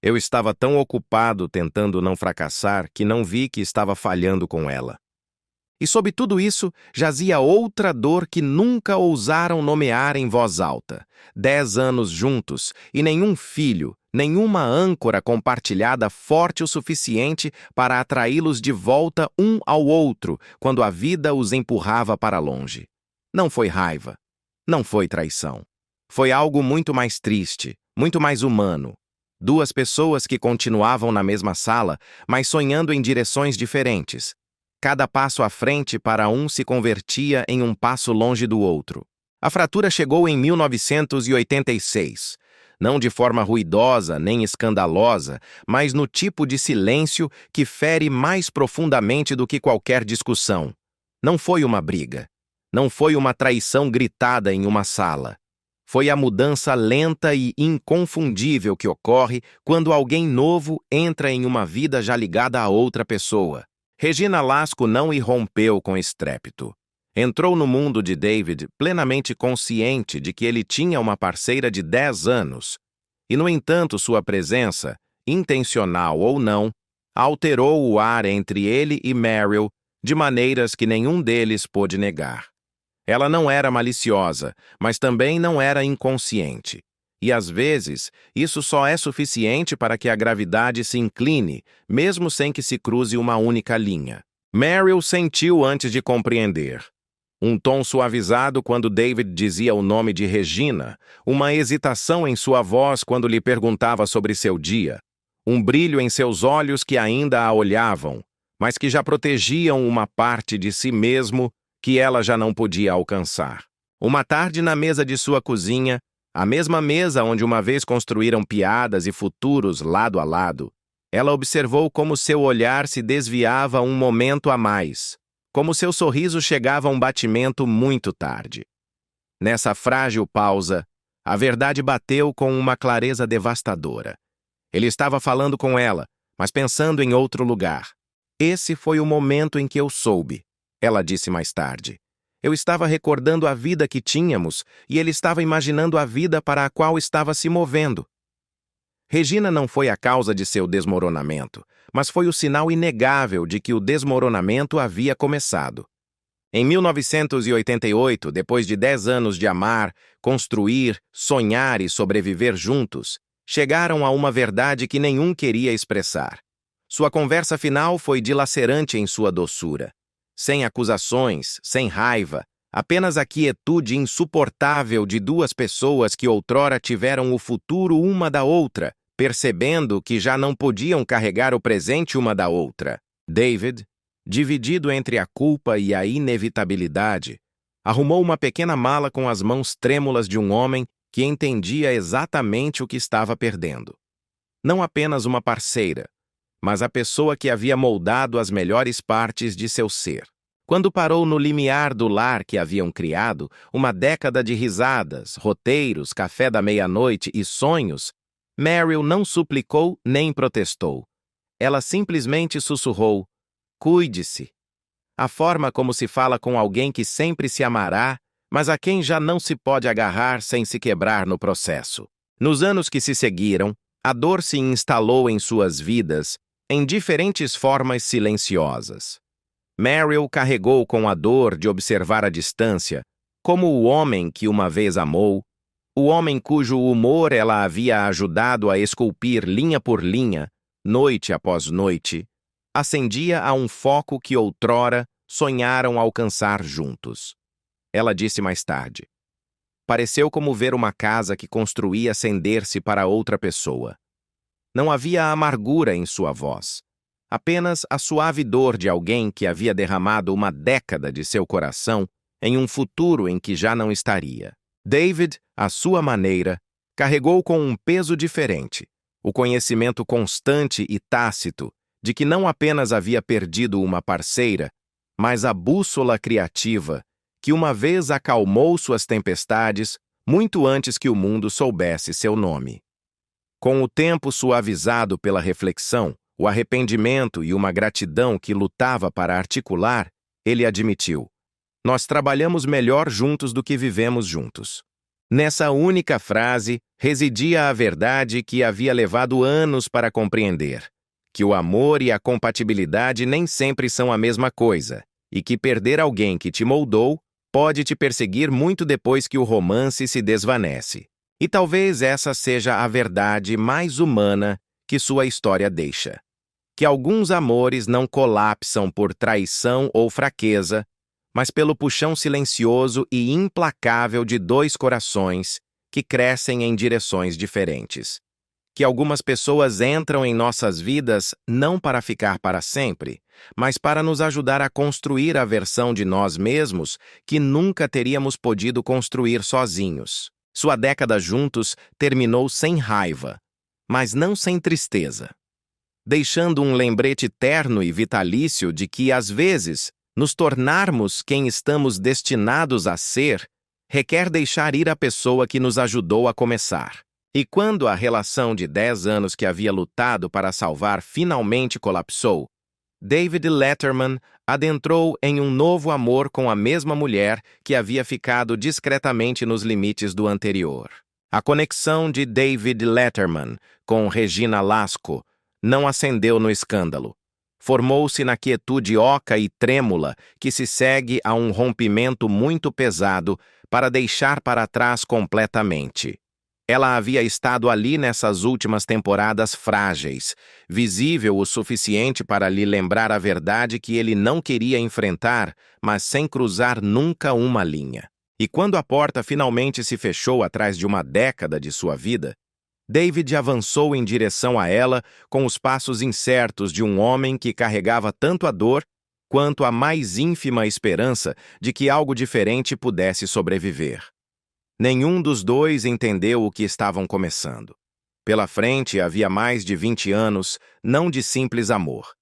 Eu estava tão ocupado tentando não fracassar que não vi que estava falhando com ela. E sob tudo isso, jazia outra dor que nunca ousaram nomear em voz alta. 10 anos juntos e nenhum filho, nenhuma âncora compartilhada forte o suficiente para atraí-los de volta um ao outro quando a vida os empurrava para longe. Não foi raiva, não foi traição. Foi algo muito mais triste, muito mais humano. Duas pessoas que continuavam na mesma sala, mas sonhando em direções diferentes. Cada passo à frente para um se convertia em um passo longe do outro. A fratura chegou em 1986, não de forma ruidosa nem escandalosa, mas no tipo de silêncio que fere mais profundamente do que qualquer discussão. Não foi uma briga. Não foi uma traição gritada em uma sala. Foi a mudança lenta e inconfundível que ocorre quando alguém novo entra em uma vida já ligada a outra pessoa. Regina Lasco não irrompeu com estrépito. Entrou no mundo de David plenamente consciente de que ele tinha uma parceira de 10 anos. E, no entanto, sua presença, intencional ou não, alterou o ar entre ele e Meryl de maneiras que nenhum deles pôde negar. Ela não era maliciosa, mas também não era inconsciente. E, às vezes, isso só é suficiente para que a gravidade se incline, mesmo sem que se cruze uma única linha. Meryl sentiu antes de compreender. Um tom suavizado quando David dizia o nome de Regina, uma hesitação em sua voz quando lhe perguntava sobre seu dia, um brilho em seus olhos que ainda a olhavam, mas que já protegiam uma parte de si mesmo que ela já não podia alcançar. Uma tarde na mesa de sua cozinha, a mesma mesa onde uma vez construíram piadas e futuros lado a lado, ela observou como seu olhar se desviava um momento a mais, como seu sorriso chegava a um batimento muito tarde. Nessa frágil pausa, a verdade bateu com uma clareza devastadora. Ele estava falando com ela, mas pensando em outro lugar. Esse foi o momento em que eu soube, ela disse mais tarde. Eu estava recordando a vida que tínhamos e ele estava imaginando a vida para a qual estava se movendo. Regina não foi a causa de seu desmoronamento, mas foi o sinal inegável de que o desmoronamento havia começado. Em 1988, depois de 10 anos de amar, construir, sonhar e sobreviver juntos, chegaram a uma verdade que nenhum queria expressar. Sua conversa final foi dilacerante em sua doçura. Sem acusações, sem raiva, apenas a quietude insuportável de duas pessoas que outrora tiveram o futuro uma da outra, percebendo que já não podiam carregar o presente uma da outra. David, dividido entre a culpa e a inevitabilidade, arrumou uma pequena mala com as mãos trêmulas de um homem que entendia exatamente o que estava perdendo. Não apenas uma parceira, mas a pessoa que havia moldado as melhores partes de seu ser. Quando parou no limiar do lar que haviam criado, uma década de risadas, roteiros, café da meia-noite e sonhos, Meryl não suplicou nem protestou. Ela simplesmente sussurrou: "Cuide-se." A forma como se fala com alguém que sempre se amará, mas a quem já não se pode agarrar sem se quebrar no processo. Nos anos que se seguiram, a dor se instalou em suas vidas em diferentes formas silenciosas. Meryl carregou com a dor de observar a distância, como o homem que uma vez amou, o homem cujo humor ela havia ajudado a esculpir linha por linha, noite após noite, acendia a um foco que outrora sonharam alcançar juntos. Ela disse mais tarde: "Pareceu como ver uma casa que construía acender-se para outra pessoa. Não havia amargura em sua voz, apenas a suave dor de alguém que havia derramado uma década de seu coração em um futuro em que já não estaria." David, à sua maneira, carregou com um peso diferente, o conhecimento constante e tácito de que não apenas havia perdido uma parceira, mas a bússola criativa que uma vez acalmou suas tempestades muito antes que o mundo soubesse seu nome. Com o tempo suavizado pela reflexão, o arrependimento e uma gratidão que lutava para articular, ele admitiu: "Nós trabalhamos melhor juntos do que vivemos juntos." Nessa única frase residia a verdade que havia levado anos para compreender: que o amor e a compatibilidade nem sempre são a mesma coisa, e que perder alguém que te moldou pode te perseguir muito depois que o romance se desvanece. E talvez essa seja a verdade mais humana que sua história deixa. Que alguns amores não colapsam por traição ou fraqueza, mas pelo puxão silencioso e implacável de dois corações que crescem em direções diferentes. Que algumas pessoas entram em nossas vidas não para ficar para sempre, mas para nos ajudar a construir a versão de nós mesmos que nunca teríamos podido construir sozinhos. Sua década juntos terminou sem raiva, mas não sem tristeza, deixando um lembrete terno e vitalício de que, às vezes, nos tornarmos quem estamos destinados a ser requer deixar ir a pessoa que nos ajudou a começar. E quando a relação de 10 anos que havia lutado para salvar finalmente colapsou, David Letterman adentrou em um novo amor com a mesma mulher que havia ficado discretamente nos limites do anterior. A conexão de David Letterman com Regina Lasko não acendeu no escândalo. Formou-se na quietude oca e trêmula que se segue a um rompimento muito pesado para deixar para trás completamente. Ela havia estado ali nessas últimas temporadas frágeis, visível o suficiente para lhe lembrar a verdade que ele não queria enfrentar, mas sem cruzar nunca uma linha. E quando a porta finalmente se fechou atrás de uma década de sua vida, David avançou em direção a ela com os passos incertos de um homem que carregava tanto a dor quanto a mais ínfima esperança de que algo diferente pudesse sobreviver. Nenhum dos dois entendeu o que estavam começando. Pela frente havia mais de 20 anos, não de simples amor,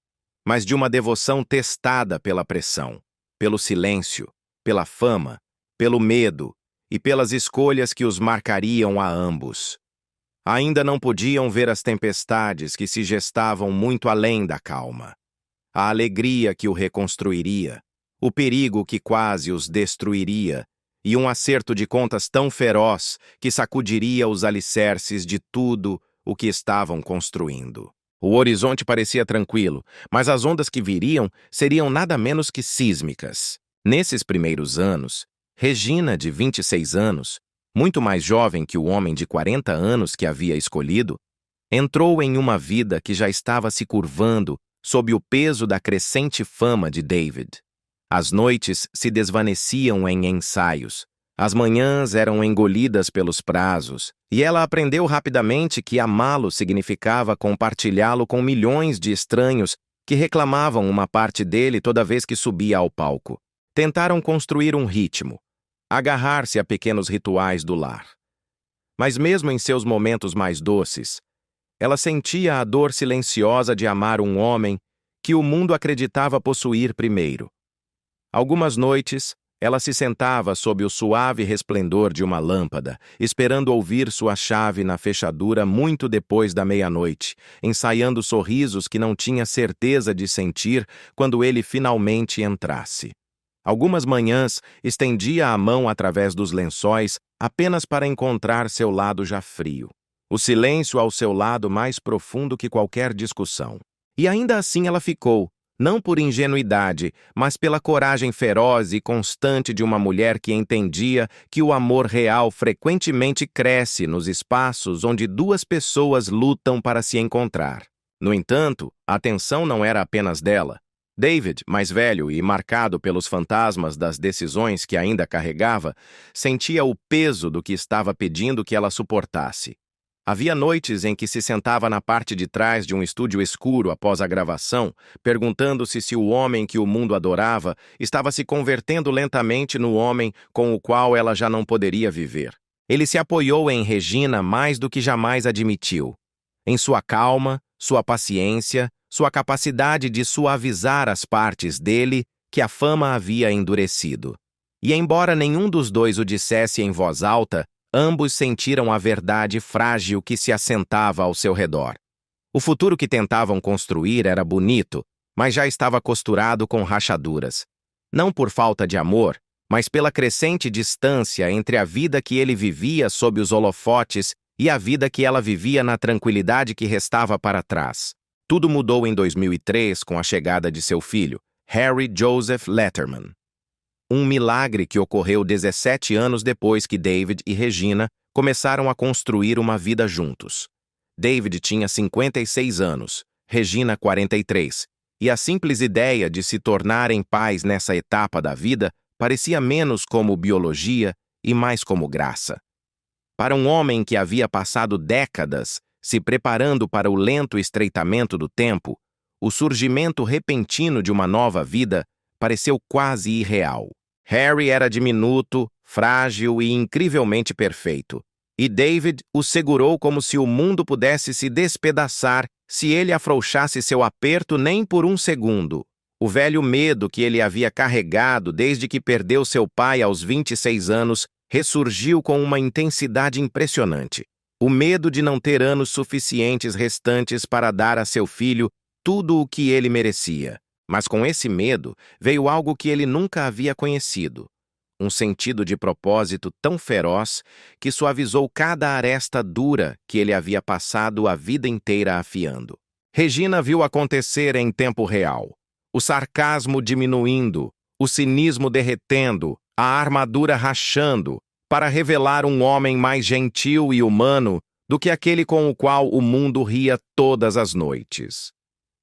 mas de uma devoção testada pela pressão, pelo silêncio, pela fama, pelo medo e pelas escolhas que os marcariam a ambos. Ainda não podiam ver as tempestades que se gestavam muito além da calma, a alegria que o reconstruiria, o perigo que quase os destruiria, e um acerto de contas tão feroz que sacudiria os alicerces de tudo o que estavam construindo. O horizonte parecia tranquilo, mas as ondas que viriam seriam nada menos que sísmicas. Nesses primeiros anos, Regina, de 26 anos, muito mais jovem que o homem de 40 anos que havia escolhido, entrou em uma vida que já estava se curvando sob o peso da crescente fama de David. As noites se desvaneciam em ensaios, as manhãs eram engolidas pelos prazos, e ela aprendeu rapidamente que amá-lo significava compartilhá-lo com milhões de estranhos que reclamavam uma parte dele toda vez que subia ao palco. Tentaram construir um ritmo, agarrar-se a pequenos rituais do lar. Mas mesmo em seus momentos mais doces, ela sentia a dor silenciosa de amar um homem que o mundo acreditava possuir primeiro. Algumas noites, ela se sentava sob o suave resplendor de uma lâmpada, esperando ouvir sua chave na fechadura muito depois da meia-noite, ensaiando sorrisos que não tinha certeza de sentir quando ele finalmente entrasse. Algumas manhãs, estendia a mão através dos lençóis apenas para encontrar seu lado já frio. O silêncio ao seu lado mais profundo que qualquer discussão. E ainda assim ela ficou, não por ingenuidade, mas pela coragem feroz e constante de uma mulher que entendia que o amor real frequentemente cresce nos espaços onde duas pessoas lutam para se encontrar. No entanto, a tensão não era apenas dela. David, mais velho e marcado pelos fantasmas das decisões que ainda carregava, sentia o peso do que estava pedindo que ela suportasse. Havia noites em que se sentava na parte de trás de um estúdio escuro após a gravação, perguntando-se se o homem que o mundo adorava estava se convertendo lentamente no homem com o qual ela já não poderia viver. Ele se apoiou em Regina mais do que jamais admitiu. Em sua calma, sua paciência, sua capacidade de suavizar as partes dele que a fama havia endurecido. E embora nenhum dos dois o dissesse em voz alta, ambos sentiram a verdade frágil que se assentava ao seu redor. O futuro que tentavam construir era bonito, mas já estava costurado com rachaduras. Não por falta de amor, mas pela crescente distância entre a vida que ele vivia sob os holofotes e a vida que ela vivia na tranquilidade que restava para trás. Tudo mudou em 2003 com a chegada de seu filho, Harry Joseph Letterman. Um milagre que ocorreu 17 anos depois que David e Regina começaram a construir uma vida juntos. David tinha 56 anos, Regina 43, e a simples ideia de se tornarem pais nessa etapa da vida parecia menos como biologia e mais como graça. Para um homem que havia passado décadas se preparando para o lento estreitamento do tempo, o surgimento repentino de uma nova vida pareceu quase irreal. Harry era diminuto, frágil e incrivelmente perfeito, e David o segurou como se o mundo pudesse se despedaçar se ele afrouxasse seu aperto nem por um segundo. O velho medo que ele havia carregado desde que perdeu seu pai aos 26 anos ressurgiu com uma intensidade impressionante. O medo de não ter anos suficientes restantes para dar a seu filho tudo o que ele merecia. Mas com esse medo veio algo que ele nunca havia conhecido. Um sentido de propósito tão feroz que suavizou cada aresta dura que ele havia passado a vida inteira afiando. Regina viu acontecer em tempo real. O sarcasmo diminuindo, o cinismo derretendo, a armadura rachando, para revelar um homem mais gentil e humano do que aquele com o qual o mundo ria todas as noites.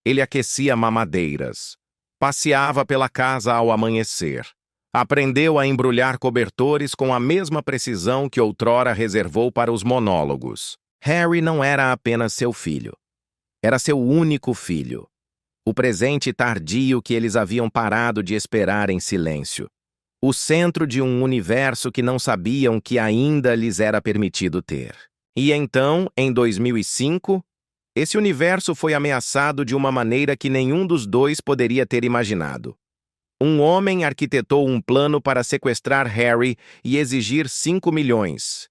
Ele aquecia mamadeiras, passeava pela casa ao amanhecer, aprendeu a embrulhar cobertores com a mesma precisão que outrora reservou para os monólogos. Harry não era apenas seu filho. Era seu único filho. O presente tardio que eles haviam parado de esperar em silêncio. O centro de um universo que não sabiam que ainda lhes era permitido ter. E então, em 2005, esse universo foi ameaçado de uma maneira que nenhum dos dois poderia ter imaginado. Um homem arquitetou um plano para sequestrar Harry e exigir 5 milhões,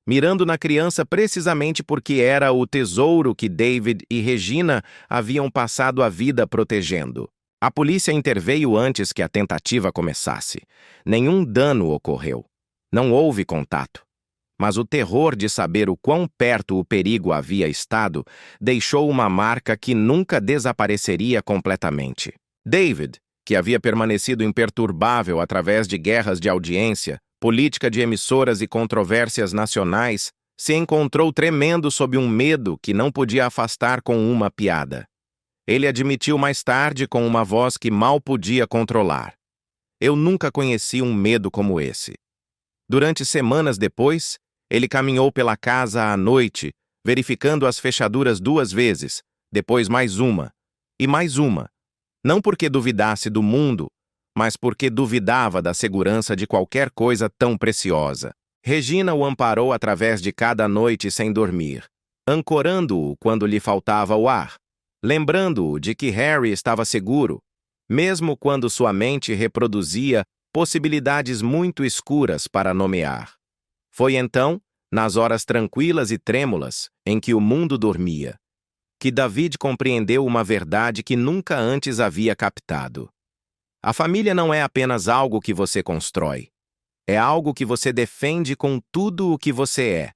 mirando na criança precisamente porque era o tesouro que David e Regina haviam passado a vida protegendo. A polícia interveio antes que a tentativa começasse. Nenhum dano ocorreu. Não houve contato. Mas o terror de saber o quão perto o perigo havia estado deixou uma marca que nunca desapareceria completamente. David, que havia permanecido imperturbável através de guerras de audiência, política de emissoras e controvérsias nacionais, se encontrou tremendo sob um medo que não podia afastar com uma piada. Ele admitiu mais tarde com uma voz que mal podia controlar. Eu nunca conheci um medo como esse. Durante semanas depois, ele caminhou pela casa à noite, verificando as fechaduras 2 vezes, depois mais uma, e mais uma. Não porque duvidasse do mundo, mas porque duvidava da segurança de qualquer coisa tão preciosa. Regina o amparou através de cada noite sem dormir, ancorando-o quando lhe faltava o ar, lembrando-o de que Harry estava seguro, mesmo quando sua mente reproduzia possibilidades muito escuras para nomear. Foi então, nas horas tranquilas e trêmulas, em que o mundo dormia, que David compreendeu uma verdade que nunca antes havia captado. A família não é apenas algo que você constrói. É algo que você defende com tudo o que você é,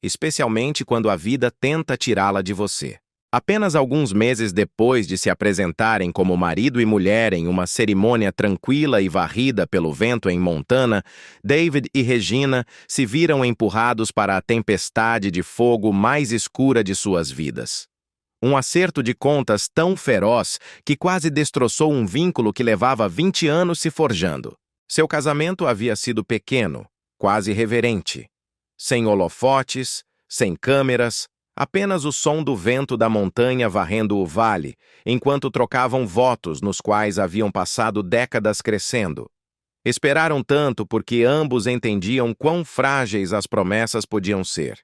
especialmente quando a vida tenta tirá-la de você. Apenas alguns meses depois de se apresentarem como marido e mulher em uma cerimônia tranquila e varrida pelo vento em Montana, David e Regina se viram empurrados para a tempestade de fogo mais escura de suas vidas. Um acerto de contas tão feroz que quase destroçou um vínculo que levava 20 anos se forjando. Seu casamento havia sido pequeno, quase reverente. Sem holofotes, sem câmeras, apenas o som do vento da montanha varrendo o vale, enquanto trocavam votos nos quais haviam passado décadas crescendo. Esperaram tanto porque ambos entendiam quão frágeis as promessas podiam ser.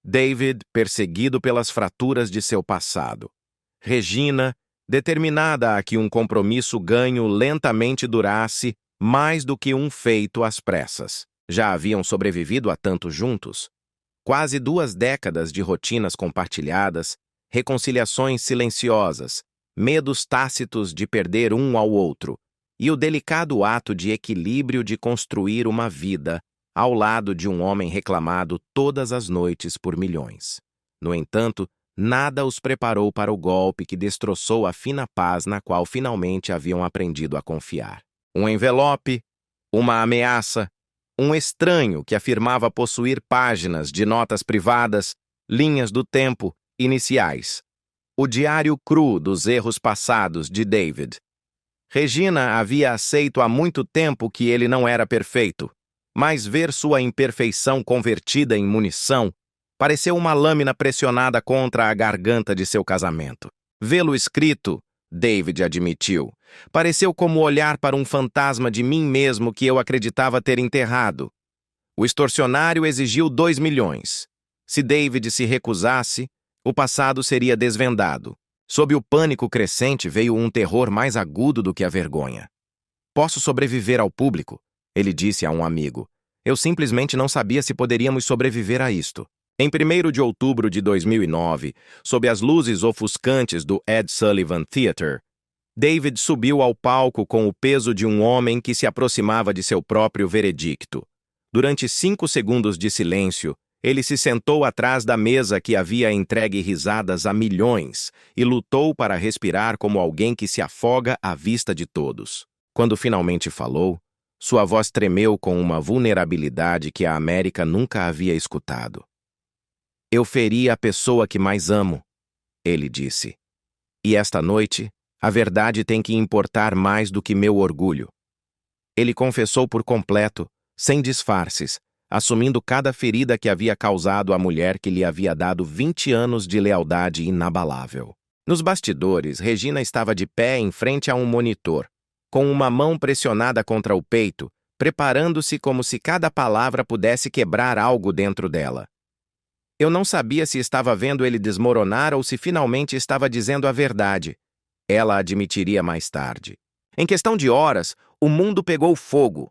David, perseguido pelas fraturas de seu passado. Regina, determinada a que um compromisso ganho lentamente durasse mais do que um feito às pressas. Já haviam sobrevivido a tanto juntos. Quase 2 décadas de rotinas compartilhadas, reconciliações silenciosas, medos tácitos de perder um ao outro, e o delicado ato de equilíbrio de construir uma vida ao lado de um homem reclamado todas as noites por milhões. No entanto, nada os preparou para o golpe que destroçou a fina paz na qual finalmente haviam aprendido a confiar. Um envelope, uma ameaça, um estranho que afirmava possuir páginas de notas privadas, linhas do tempo, iniciais. O diário cru dos erros passados de David. Regina havia aceito há muito tempo que ele não era perfeito, mas ver sua imperfeição convertida em munição pareceu uma lâmina pressionada contra a garganta de seu casamento. Vê-lo escrito, David admitiu, pareceu como olhar para um fantasma de mim mesmo que eu acreditava ter enterrado. O extorsionário exigiu 2 milhões. Se David se recusasse, o passado seria desvendado. Sob o pânico crescente veio um terror mais agudo do que a vergonha. Posso sobreviver ao público, ele disse a um amigo. Eu simplesmente não sabia se poderíamos sobreviver a isto. Em 1º de outubro de 2009, sob as luzes ofuscantes do Ed Sullivan Theatre, David subiu ao palco com o peso de um homem que se aproximava de seu próprio veredicto. Durante 5 segundos de silêncio, ele se sentou atrás da mesa que havia entregue risadas a milhões e lutou para respirar como alguém que se afoga à vista de todos. Quando finalmente falou, sua voz tremeu com uma vulnerabilidade que a América nunca havia escutado. Eu feri a pessoa que mais amo, ele disse. E esta noite, a verdade tem que importar mais do que meu orgulho. Ele confessou por completo, sem disfarces, assumindo cada ferida que havia causado à mulher que lhe havia dado 20 anos de lealdade inabalável. Nos bastidores, Regina estava de pé em frente a um monitor, com uma mão pressionada contra o peito, preparando-se como se cada palavra pudesse quebrar algo dentro dela. Eu não sabia se estava vendo ele desmoronar ou se finalmente estava dizendo a verdade. Ela admitiria mais tarde. Em questão de horas, o mundo pegou fogo.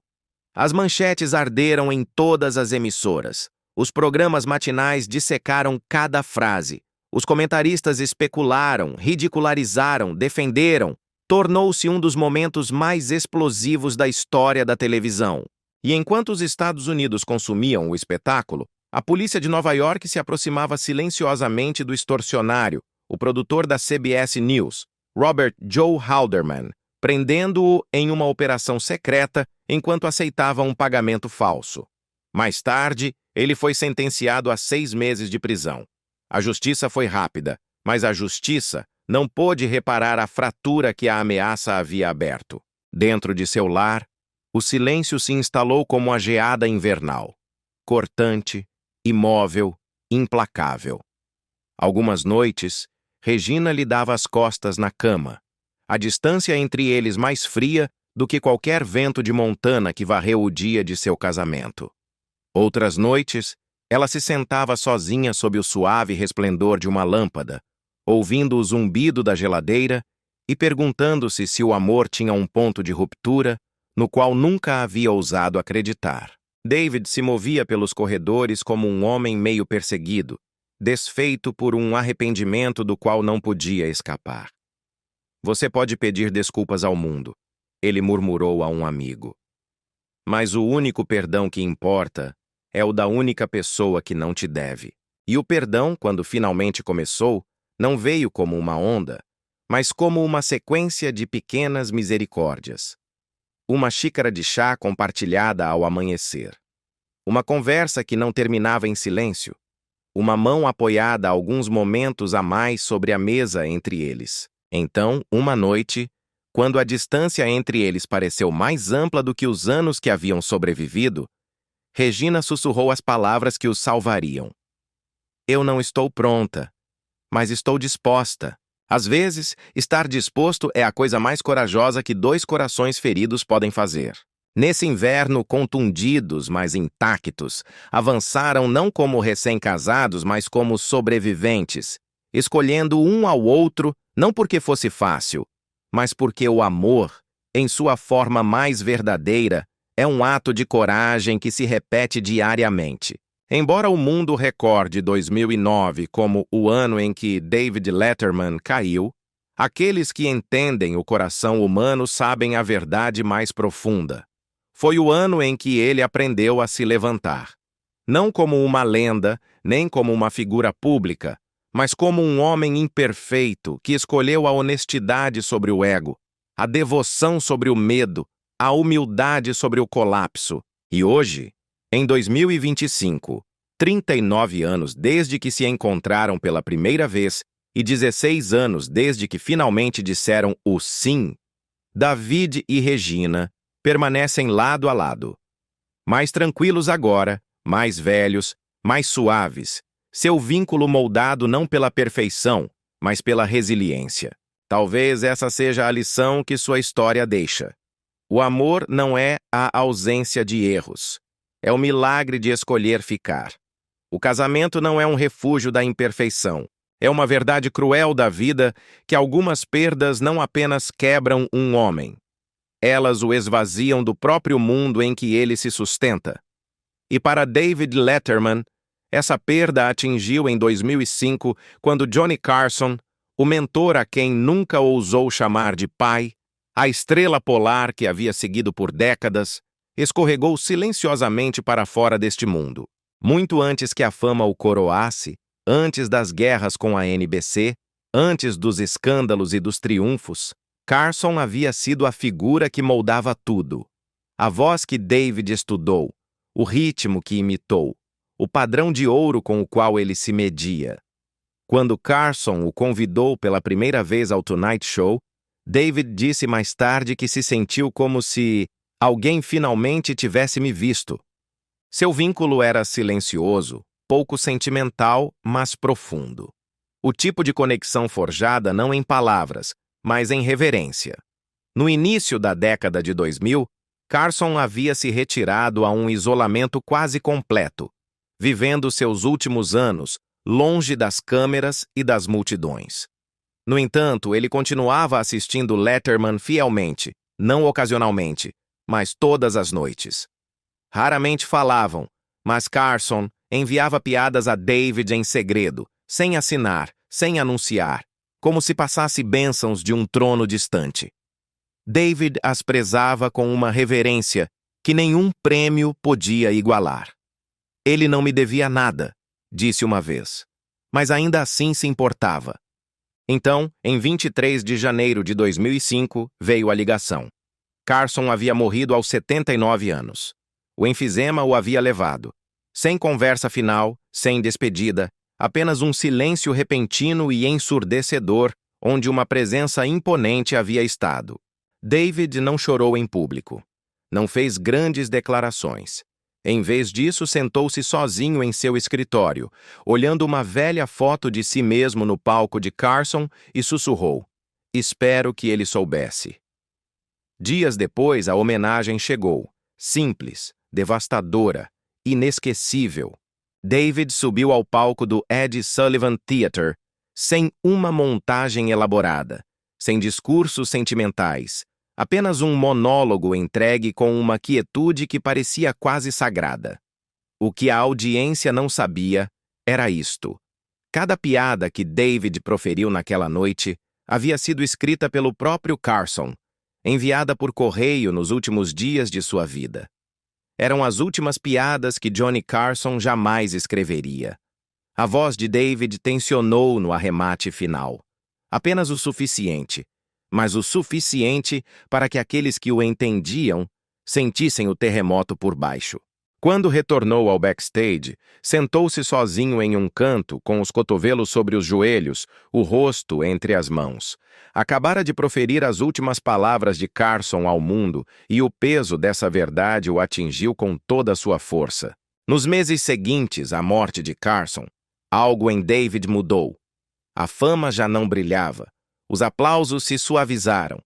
As manchetes arderam em todas as emissoras. Os programas matinais dissecaram cada frase. Os comentaristas especularam, ridicularizaram, defenderam. Tornou-se um dos momentos mais explosivos da história da televisão. E enquanto os Estados Unidos consumiam o espetáculo, a polícia de Nova York se aproximava silenciosamente do extorsionário, o produtor da CBS News, Robert Joe Halderman, prendendo-o em uma operação secreta enquanto aceitava um pagamento falso. Mais tarde, ele foi sentenciado a 6 meses de prisão. A justiça foi rápida, mas a justiça não pôde reparar a fratura que a ameaça havia aberto. Dentro de seu lar, o silêncio se instalou como a geada invernal, cortante, imóvel, implacável. Algumas noites, Regina lhe dava as costas na cama, a distância entre eles mais fria do que qualquer vento de Montana que varreu o dia de seu casamento. Outras noites, ela se sentava sozinha sob o suave resplendor de uma lâmpada, ouvindo o zumbido da geladeira e perguntando-se se o amor tinha um ponto de ruptura no qual nunca havia ousado acreditar. David se movia pelos corredores como um homem meio perseguido, desfeito por um arrependimento do qual não podia escapar. Você pode pedir desculpas ao mundo, ele murmurou a um amigo. Mas o único perdão que importa é o da única pessoa que não te deve. E o perdão, quando finalmente começou, não veio como uma onda, mas como uma sequência de pequenas misericórdias. Uma xícara de chá compartilhada ao amanhecer. Uma conversa que não terminava em silêncio. Uma mão apoiada alguns momentos a mais sobre a mesa entre eles. Então, uma noite, quando a distância entre eles pareceu mais ampla do que os anos que haviam sobrevivido, Regina sussurrou as palavras que os salvariam. Eu não estou pronta, mas estou disposta. Às vezes, estar disposto é a coisa mais corajosa que 2 corações feridos podem fazer. Nesse inverno, contundidos, mas intactos, avançaram não como recém-casados, mas como sobreviventes, escolhendo um ao outro não porque fosse fácil, mas porque o amor, em sua forma mais verdadeira, é um ato de coragem que se repete diariamente. Embora o mundo recorde 2009 como o ano em que David Letterman caiu, aqueles que entendem o coração humano sabem a verdade mais profunda. Foi o ano em que ele aprendeu a se levantar. Não como uma lenda, nem como uma figura pública, mas como um homem imperfeito que escolheu a honestidade sobre o ego, a devoção sobre o medo, a humildade sobre o colapso. E hoje, em 2025, 39 anos desde que se encontraram pela primeira vez e 16 anos desde que finalmente disseram o sim, David e Regina permanecem lado a lado. Mais tranquilos agora, mais velhos, mais suaves, seu vínculo moldado não pela perfeição, mas pela resiliência. Talvez essa seja a lição que sua história deixa. O amor não é a ausência de erros. É o milagre de escolher ficar. O casamento não é um refúgio da imperfeição. É uma verdade cruel da vida que algumas perdas não apenas quebram um homem. Elas o esvaziam do próprio mundo em que ele se sustenta. E para David Letterman, essa perda atingiu em 2005, quando Johnny Carson, o mentor a quem nunca ousou chamar de pai, a estrela polar que havia seguido por décadas, escorregou silenciosamente para fora deste mundo. Muito antes que a fama o coroasse, antes das guerras com a NBC, antes dos escândalos e dos triunfos, Carson havia sido a figura que moldava tudo. A voz que David estudou, o ritmo que imitou, o padrão de ouro com o qual ele se media. Quando Carson o convidou pela primeira vez ao Tonight Show, David disse mais tarde que se sentiu como se alguém finalmente tivesse me visto. Seu vínculo era silencioso, pouco sentimental, mas profundo. O tipo de conexão forjada não em palavras, mas em reverência. No início da década de 2000, Carson havia se retirado a um isolamento quase completo, vivendo seus últimos anos longe das câmeras e das multidões. No entanto, ele continuava assistindo Letterman fielmente, não ocasionalmente, mas todas as noites. Raramente falavam, mas Carson enviava piadas a David em segredo, sem assinar, sem anunciar, como se passasse bênçãos de um trono distante. David as prezava com uma reverência que nenhum prêmio podia igualar. Ele não me devia nada, disse uma vez, mas ainda assim se importava. Então, em 23 de janeiro de 2005, veio a ligação. Carson havia morrido aos 79 anos. O enfisema o havia levado. Sem conversa final, sem despedida, apenas um silêncio repentino e ensurdecedor, onde uma presença imponente havia estado. David não chorou em público. Não fez grandes declarações. Em vez disso, sentou-se sozinho em seu escritório, olhando uma velha foto de si mesmo no palco de Carson e sussurrou: "Espero que ele soubesse." Dias depois, a homenagem chegou. Simples, devastadora, inesquecível. David subiu ao palco do Ed Sullivan Theatre, sem uma montagem elaborada, sem discursos sentimentais, apenas um monólogo entregue com uma quietude que parecia quase sagrada. O que a audiência não sabia era isto. Cada piada que David proferiu naquela noite havia sido escrita pelo próprio Carson, enviada por correio nos últimos dias de sua vida. Eram as últimas piadas que Johnny Carson jamais escreveria. A voz de David tensionou no arremate final. Apenas o suficiente, mas o suficiente para que aqueles que o entendiam sentissem o terremoto por baixo. Quando retornou ao backstage, sentou-se sozinho em um canto, com os cotovelos sobre os joelhos, o rosto entre as mãos. Acabara de proferir as últimas palavras de Carson ao mundo e o peso dessa verdade o atingiu com toda a sua força. Nos meses seguintes à morte de Carson, algo em David mudou. A fama já não brilhava. Os aplausos se suavizaram.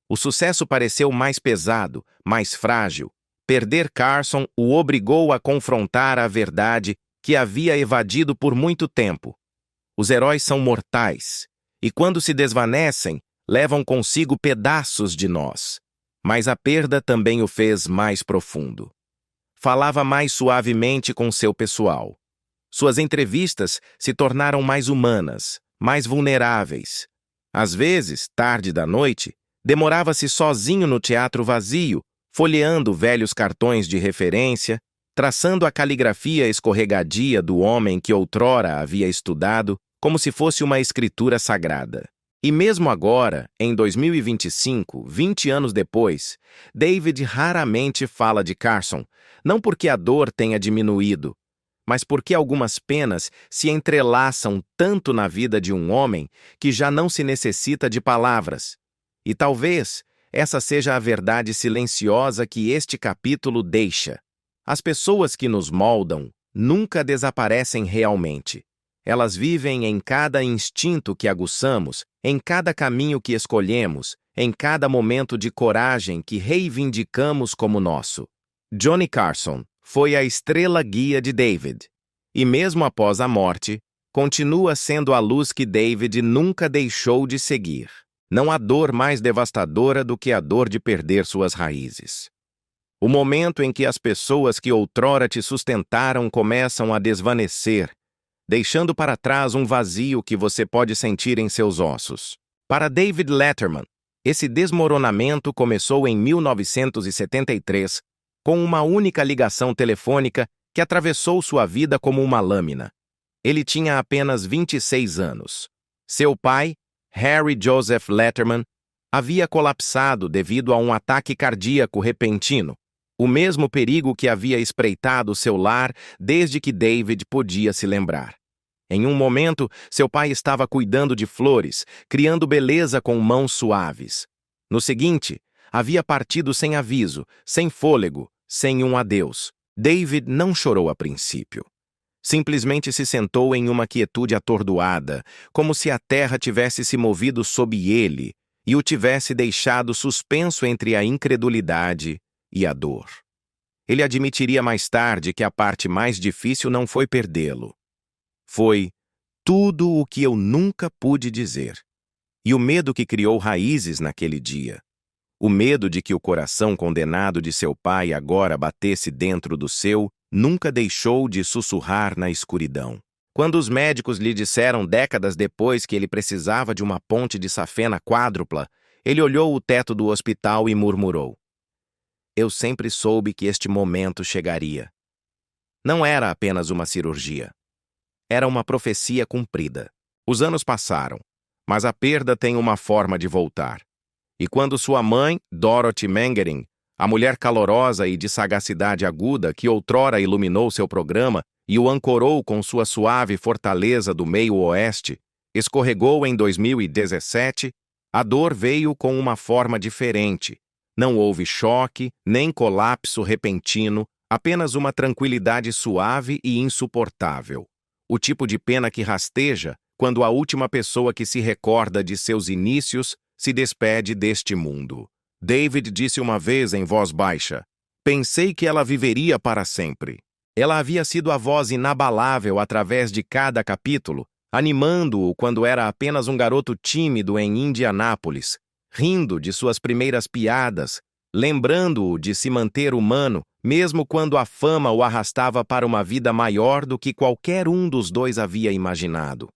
O sucesso pareceu mais pesado, mais frágil. Perder Carson o obrigou a confrontar a verdade que havia evadido por muito tempo. Os heróis são mortais, e quando se desvanecem, levam consigo pedaços de nós. Mas a perda também o fez mais profundo. Falava mais suavemente com seu pessoal. Suas entrevistas se tornaram mais humanas, mais vulneráveis. Às vezes, tarde da noite, demorava-se sozinho no teatro vazio, folheando velhos cartões de referência, traçando a caligrafia escorregadia do homem que outrora havia estudado, como se fosse uma escritura sagrada. E mesmo agora, em 2025, 20 anos depois, David raramente fala de Carson, não porque a dor tenha diminuído, mas porque algumas penas se entrelaçam tanto na vida de um homem que já não se necessita de palavras. E talvez essa seja a verdade silenciosa que este capítulo deixa. As pessoas que nos moldam nunca desaparecem realmente. Elas vivem em cada instinto que aguçamos, em cada caminho que escolhemos, em cada momento de coragem que reivindicamos como nosso. Johnny Carson foi a estrela guia de David. E mesmo após a morte, continua sendo a luz que David nunca deixou de seguir. Não há dor mais devastadora do que a dor de perder suas raízes. O momento em que as pessoas que outrora te sustentaram começam a desvanecer, deixando para trás um vazio que você pode sentir em seus ossos. Para David Letterman, esse desmoronamento começou em 1973, com uma única ligação telefônica que atravessou sua vida como uma lâmina. Ele tinha apenas 26 anos. Seu pai, Harry Joseph Letterman, havia colapsado devido a um ataque cardíaco repentino, o mesmo perigo que havia espreitado seu lar desde que David podia se lembrar. Em um momento, seu pai estava cuidando de flores, criando beleza com mãos suaves. No seguinte, havia partido sem aviso, sem fôlego, sem um adeus. David não chorou a princípio. Simplesmente se sentou em uma quietude atordoada, como se a terra tivesse se movido sob ele e o tivesse deixado suspenso entre a incredulidade e a dor. Ele admitiria mais tarde que a parte mais difícil não foi perdê-lo. Foi tudo o que eu nunca pude dizer. E o medo que criou raízes naquele dia. O medo de que o coração condenado de seu pai agora batesse dentro do seu nunca deixou de sussurrar na escuridão. Quando os médicos lhe disseram décadas depois que ele precisava de uma ponte de safena quádrupla, ele olhou o teto do hospital e murmurou: "Eu sempre soube que este momento chegaria." Não era apenas uma cirurgia. Era uma profecia cumprida. Os anos passaram, mas a perda tem uma forma de voltar. E quando sua mãe, Dorothy Mangering, a mulher calorosa e de sagacidade aguda que outrora iluminou seu programa e o ancorou com sua suave fortaleza do meio-oeste, escorregou em 2017, a dor veio com uma forma diferente. Não houve choque, nem colapso repentino, apenas uma tranquilidade suave e insuportável. O tipo de pena que rasteja quando a última pessoa que se recorda de seus inícios se despede deste mundo. David disse uma vez em voz baixa: "Pensei que ela viveria para sempre." Ela havia sido a voz inabalável através de cada capítulo, animando-o quando era apenas um garoto tímido em Indianápolis, rindo de suas primeiras piadas, lembrando-o de se manter humano, mesmo quando a fama o arrastava para uma vida maior do que qualquer um dos dois havia imaginado.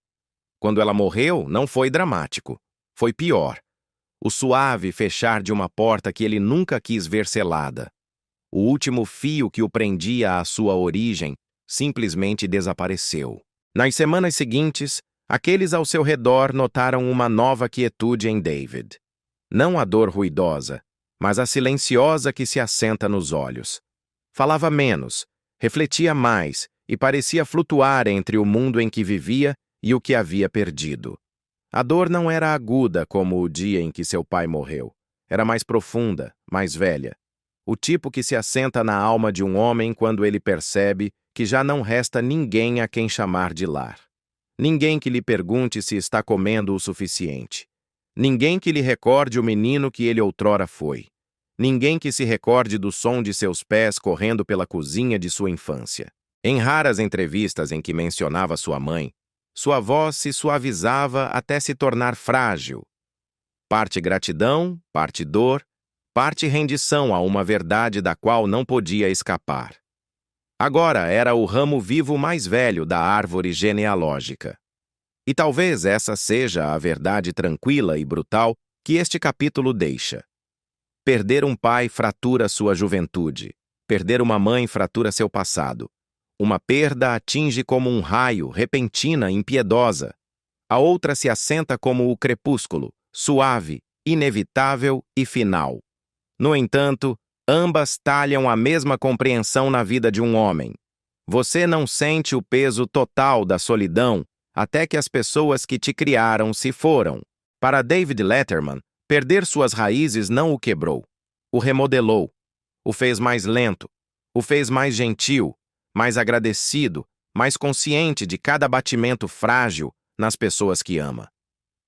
Quando ela morreu, não foi dramático. Foi pior. O suave fechar de uma porta que ele nunca quis ver selada. O último fio que o prendia à sua origem simplesmente desapareceu. Nas semanas seguintes, aqueles ao seu redor notaram uma nova quietude em David. Não a dor ruidosa, mas a silenciosa que se assenta nos olhos. Falava menos, refletia mais e parecia flutuar entre o mundo em que vivia e o que havia perdido. A dor não era aguda como o dia em que seu pai morreu. Era mais profunda, mais velha. O tipo que se assenta na alma de um homem quando ele percebe que já não resta ninguém a quem chamar de lar. Ninguém que lhe pergunte se está comendo o suficiente. Ninguém que lhe recorde o menino que ele outrora foi. Ninguém que se recorde do som de seus pés correndo pela cozinha de sua infância. Em raras entrevistas em que mencionava sua mãe, sua voz se suavizava até se tornar frágil. Parte gratidão, parte dor, parte rendição a uma verdade da qual não podia escapar. Agora era o ramo vivo mais velho da árvore genealógica. E talvez essa seja a verdade tranquila e brutal que este capítulo deixa. Perder um pai fratura sua juventude. Perder uma mãe fratura seu passado. Uma perda atinge como um raio, repentina, impiedosa. A outra se assenta como o crepúsculo, suave, inevitável e final. No entanto, ambas talham a mesma compreensão na vida de um homem. Você não sente o peso total da solidão até que as pessoas que te criaram se foram. Para David Letterman, perder suas raízes não o quebrou, o remodelou, o fez mais lento, o fez mais gentil, mais agradecido, mais consciente de cada batimento frágil nas pessoas que ama.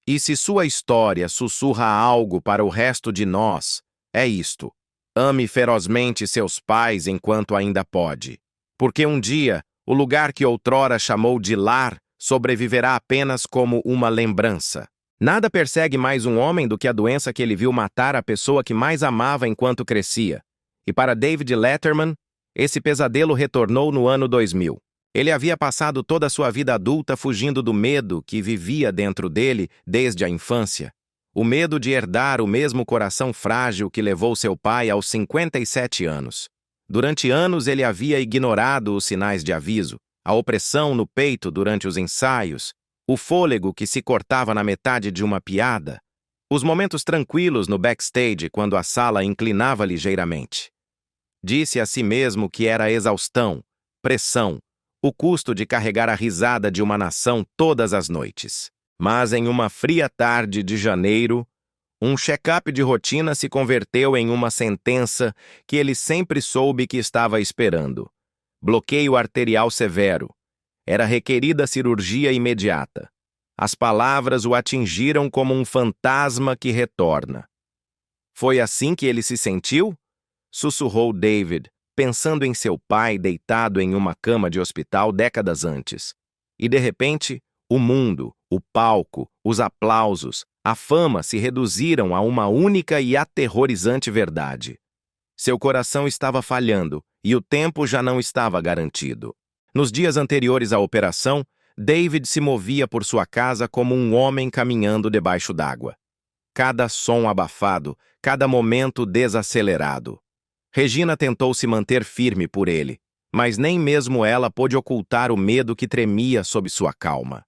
E se sua história sussurra algo para o resto de nós, é isto: ame ferozmente seus pais enquanto ainda pode. Porque um dia, o lugar que outrora chamou de lar sobreviverá apenas como uma lembrança. Nada persegue mais um homem do que a doença que ele viu matar a pessoa que mais amava enquanto crescia. E para David Letterman, esse pesadelo retornou no ano 2000. Ele havia passado toda a sua vida adulta fugindo do medo que vivia dentro dele desde a infância. O medo de herdar o mesmo coração frágil que levou seu pai aos 57 anos. Durante anos ele havia ignorado os sinais de aviso, a opressão no peito durante os ensaios, o fôlego que se cortava na metade de uma piada, os momentos tranquilos no backstage quando a sala inclinava ligeiramente. Disse a si mesmo que era exaustão, pressão, o custo de carregar a risada de uma nação todas as noites. Mas em uma fria tarde de janeiro, um check-up de rotina se converteu em uma sentença que ele sempre soube que estava esperando. Bloqueio arterial severo. Era requerida cirurgia imediata. As palavras o atingiram como um fantasma que retorna. Foi assim que ele se sentiu? Sussurrou David, pensando em seu pai deitado em uma cama de hospital décadas antes. E de repente, o mundo, o palco, os aplausos, a fama se reduziram a uma única e aterrorizante verdade. Seu coração estava falhando e o tempo já não estava garantido. Nos dias anteriores à operação, David se movia por sua casa como um homem caminhando debaixo d'água. Cada som abafado, cada momento desacelerado. Regina tentou se manter firme por ele, mas nem mesmo ela pôde ocultar o medo que tremia sob sua calma.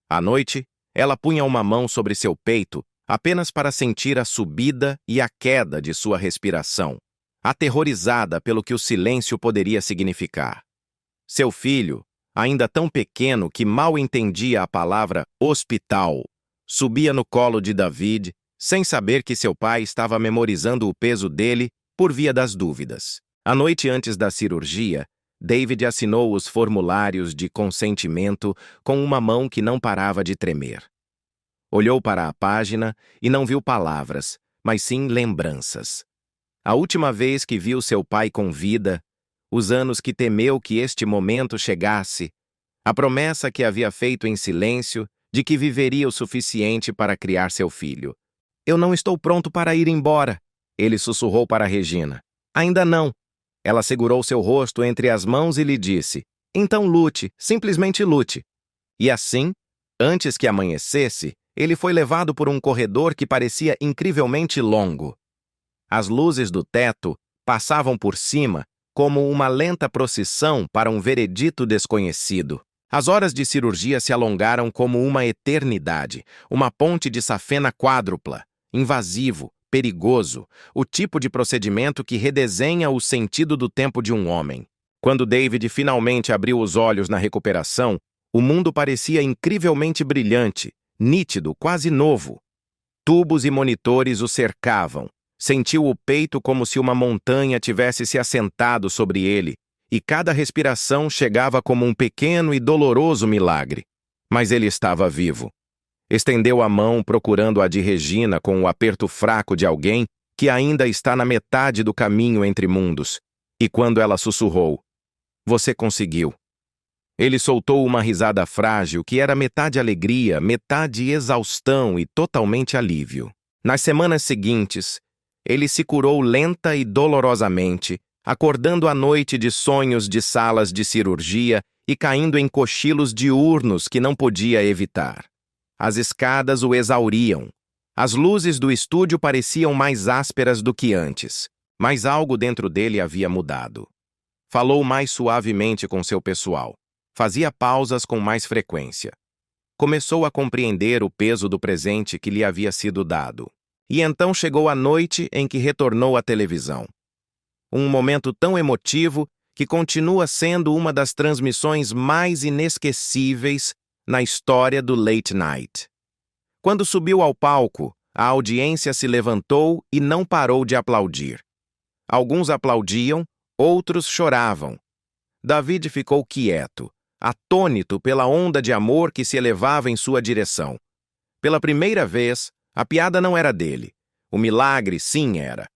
À noite, ela punha uma mão sobre seu peito apenas para sentir a subida e a queda de sua respiração, aterrorizada pelo que o silêncio poderia significar. Seu filho, ainda tão pequeno que mal entendia a palavra hospital, subia no colo de David, sem saber que seu pai estava memorizando o peso dele por via das dúvidas. A noite antes da cirurgia, David assinou os formulários de consentimento com uma mão que não parava de tremer. Olhou para a página e não viu palavras, mas sim lembranças. A última vez que viu seu pai com vida, os anos que temeu que este momento chegasse, a promessa que havia feito em silêncio de que viveria o suficiente para criar seu filho. Eu não estou pronto para ir embora, ele sussurrou para Regina. Ainda não. Ela segurou seu rosto entre as mãos e lhe disse, então lute, simplesmente lute. E assim, antes que amanhecesse, ele foi levado por um corredor que parecia incrivelmente longo. As luzes do teto passavam por cima como uma lenta procissão para um veredito desconhecido. As horas de cirurgia se alongaram como uma eternidade, uma ponte de safena quádrupla, invasivo, perigoso, o tipo de procedimento que redesenha o sentido do tempo de um homem. Quando David finalmente abriu os olhos na recuperação, o mundo parecia incrivelmente brilhante, nítido, quase novo. Tubos e monitores o cercavam. Sentiu o peito como se uma montanha tivesse se assentado sobre ele, e cada respiração chegava como um pequeno e doloroso milagre. Mas ele estava vivo. Estendeu a mão procurando a de Regina com o aperto fraco de alguém que ainda está na metade do caminho entre mundos. E quando ela sussurrou, "Você conseguiu." Ele soltou uma risada frágil que era metade alegria, metade exaustão e totalmente alívio. Nas semanas seguintes, ele se curou lenta e dolorosamente, acordando à noite de sonhos de salas de cirurgia e caindo em cochilos diurnos que não podia evitar. As escadas o exauriam. As luzes do estúdio pareciam mais ásperas do que antes, mas algo dentro dele havia mudado. Falou mais suavemente com seu pessoal. Fazia pausas com mais frequência. começou a compreender o peso do presente que lhe havia sido dado. E então chegou a noite em que retornou à televisão. Um momento tão emotivo que continua sendo uma das transmissões mais inesquecíveis na história do Late Night. Quando subiu ao palco, a audiência se levantou e não parou de aplaudir. Alguns aplaudiam, outros choravam. David ficou quieto, atônito pela onda de amor que se elevava em sua direção. Pela primeira vez, a piada não era dele. O milagre, sim, era.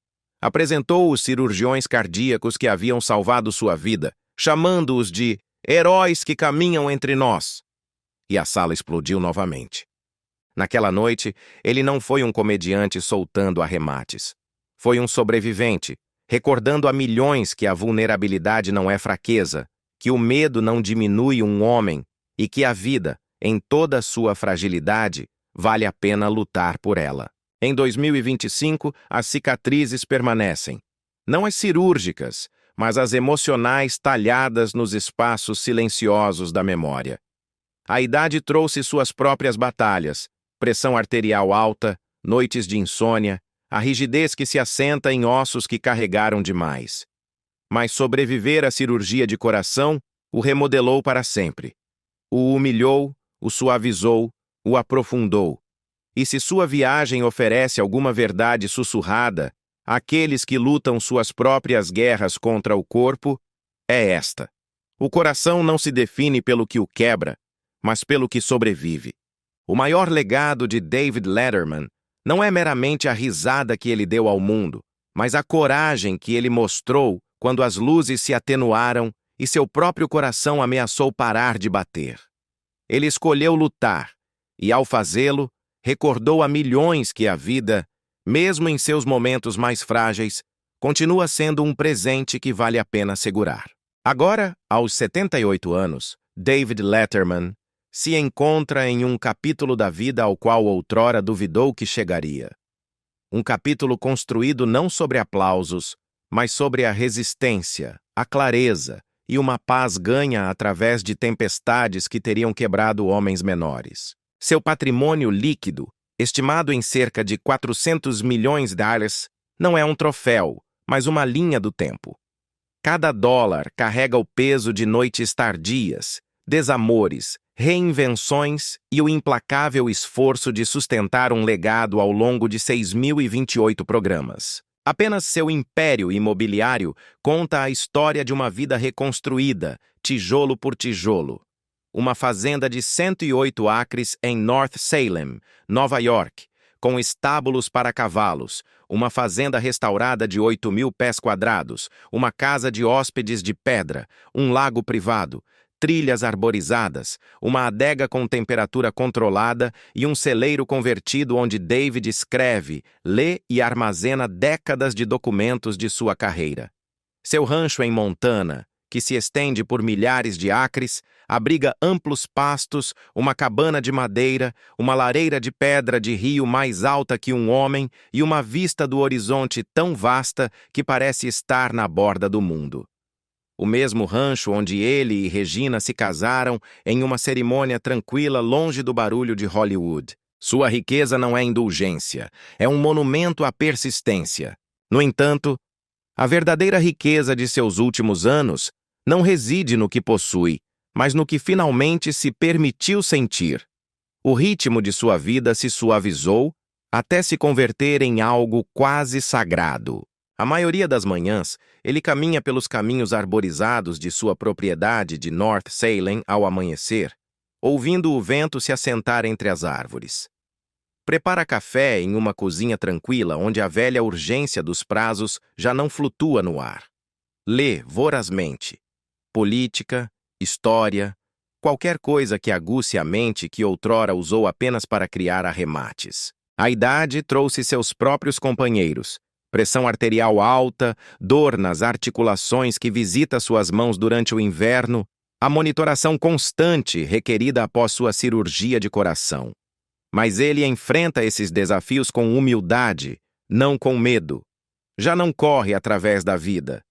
Apresentou os cirurgiões cardíacos que haviam salvado sua vida, chamando-os de heróis que caminham entre nós. E a sala explodiu novamente. Naquela noite, ele não foi um comediante soltando arremates. Foi um sobrevivente, recordando a milhões que a vulnerabilidade não é fraqueza, que o medo não diminui um homem e que a vida, em toda a sua fragilidade, vale a pena lutar por ela. Em 2025, as cicatrizes permanecem. Não as cirúrgicas, mas as emocionais talhadas nos espaços silenciosos da memória. A idade trouxe suas próprias batalhas, pressão arterial alta, noites de insônia, a rigidez que se assenta em ossos que carregaram demais. Mas sobreviver à cirurgia de coração o remodelou para sempre. O humilhou, o suavizou, o aprofundou. E se sua viagem oferece alguma verdade sussurrada àqueles que lutam suas próprias guerras contra o corpo, é esta. O coração não se define pelo que o quebra, mas pelo que sobrevive. O maior legado de David Letterman não é meramente a risada que ele deu ao mundo, mas a coragem que ele mostrou quando as luzes se atenuaram e seu próprio coração ameaçou parar de bater. Ele escolheu lutar, e ao fazê-lo, recordou a milhões que a vida, mesmo em seus momentos mais frágeis, continua sendo um presente que vale a pena segurar. Agora, aos 78 anos, David Letterman se encontra em um capítulo da vida ao qual outrora duvidou que chegaria. Um capítulo construído não sobre aplausos, mas sobre a resistência, a clareza e uma paz ganha através de tempestades que teriam quebrado homens menores. Seu patrimônio líquido, estimado em cerca de 400 milhões de dólares, não é um troféu, mas uma linha do tempo. Cada dólar carrega o peso de noites tardias, desamores, reinvenções e o implacável esforço de sustentar um legado ao longo de 6.028 programas. Apenas seu império imobiliário conta a história de uma vida reconstruída, tijolo por tijolo. Uma fazenda de 108 acres em North Salem, Nova York, com estábulos para cavalos, uma fazenda restaurada de 8.000 pés quadrados, uma casa de hóspedes de pedra, um lago privado, trilhas arborizadas, uma adega com temperatura controlada e um celeiro convertido onde David escreve, lê e armazena décadas de documentos de sua carreira. Seu rancho em Montana, que se estende por milhares de acres, abriga amplos pastos, uma cabana de madeira, uma lareira de pedra de rio mais alta que um homem e uma vista do horizonte tão vasta que parece estar na borda do mundo. O mesmo rancho onde ele e Regina se casaram em uma cerimônia tranquila longe do barulho de Hollywood. Sua riqueza não é indulgência, é um monumento à persistência. No entanto, a verdadeira riqueza de seus últimos anos não reside no que possui, mas no que finalmente se permitiu sentir. O ritmo de sua vida se suavizou até se converter em algo quase sagrado. A maioria das manhãs, ele caminha pelos caminhos arborizados de sua propriedade de North Salem ao amanhecer, ouvindo o vento se assentar entre as árvores. Prepara café em uma cozinha tranquila onde a velha urgência dos prazos já não flutua no ar. Lê vorazmente. Política, história, qualquer coisa que aguce a mente que outrora usou apenas para criar arremates. A idade trouxe seus próprios companheiros. Pressão arterial alta, dor nas articulações que visita suas mãos durante o inverno, a monitoração constante requerida após sua cirurgia de coração. Mas ele enfrenta esses desafios com humildade, não com medo. Já não corre através da vida.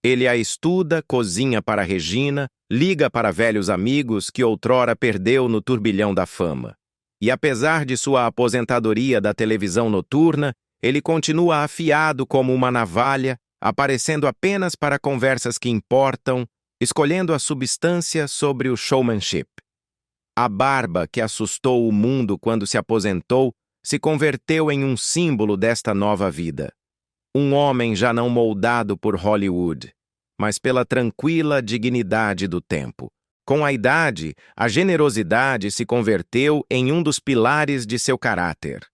Ele a estuda, cozinha para Regina, liga para velhos amigos que outrora perdeu no turbilhão da fama. E apesar de sua aposentadoria da televisão noturna, ele continua afiado como uma navalha, aparecendo apenas para conversas que importam, escolhendo a substância sobre o showmanship. A barba que assustou o mundo quando se aposentou se converteu em um símbolo desta nova vida. Um homem já não moldado por Hollywood, mas pela tranquila dignidade do tempo. Com a idade, a generosidade se converteu em um dos pilares de seu caráter.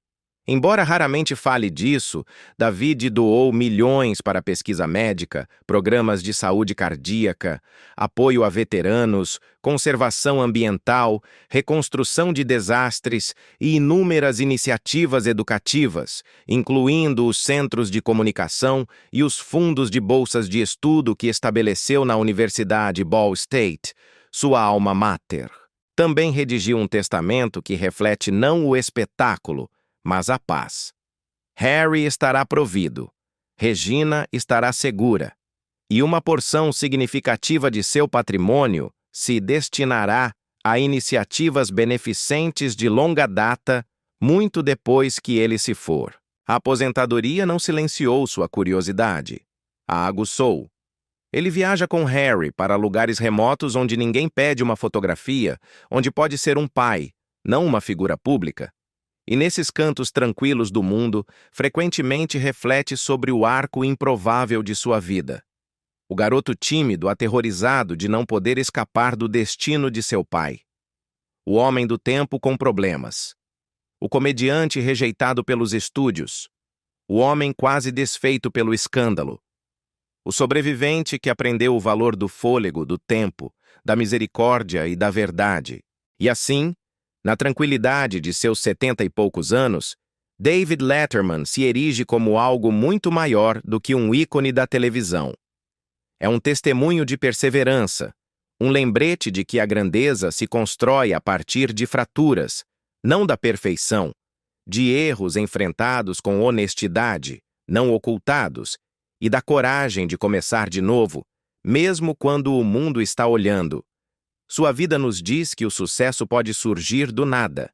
Embora raramente fale disso, David doou milhões para pesquisa médica, programas de saúde cardíaca, apoio a veteranos, conservação ambiental, reconstrução de desastres e inúmeras iniciativas educativas, incluindo os centros de comunicação e os fundos de bolsas de estudo que estabeleceu na Universidade Ball State, sua alma mater. Também redigiu um testamento que reflete não o espetáculo, mas a paz. Harry estará provido, Regina estará segura, e uma porção significativa de seu patrimônio se destinará a iniciativas beneficentes de longa data, muito depois que ele se for. A aposentadoria não silenciou sua curiosidade, a aguçou. Ele viaja com Harry para lugares remotos onde ninguém pede uma fotografia, onde pode ser um pai, não uma figura pública. E nesses cantos tranquilos do mundo, frequentemente reflete sobre o arco improvável de sua vida. O garoto tímido, aterrorizado de não poder escapar do destino de seu pai. O homem do tempo com problemas. O comediante rejeitado pelos estúdios. O homem quase desfeito pelo escândalo. O sobrevivente que aprendeu o valor do fôlego, do tempo, da misericórdia e da verdade. E assim, na tranquilidade de seus 70 e poucos anos, David Letterman se erige como algo muito maior do que um ícone da televisão. É um testemunho de perseverança, um lembrete de que a grandeza se constrói a partir de fraturas, não da perfeição, de erros enfrentados com honestidade, não ocultados, e da coragem de começar de novo, mesmo quando o mundo está olhando. Sua vida nos diz que o sucesso pode surgir do nada,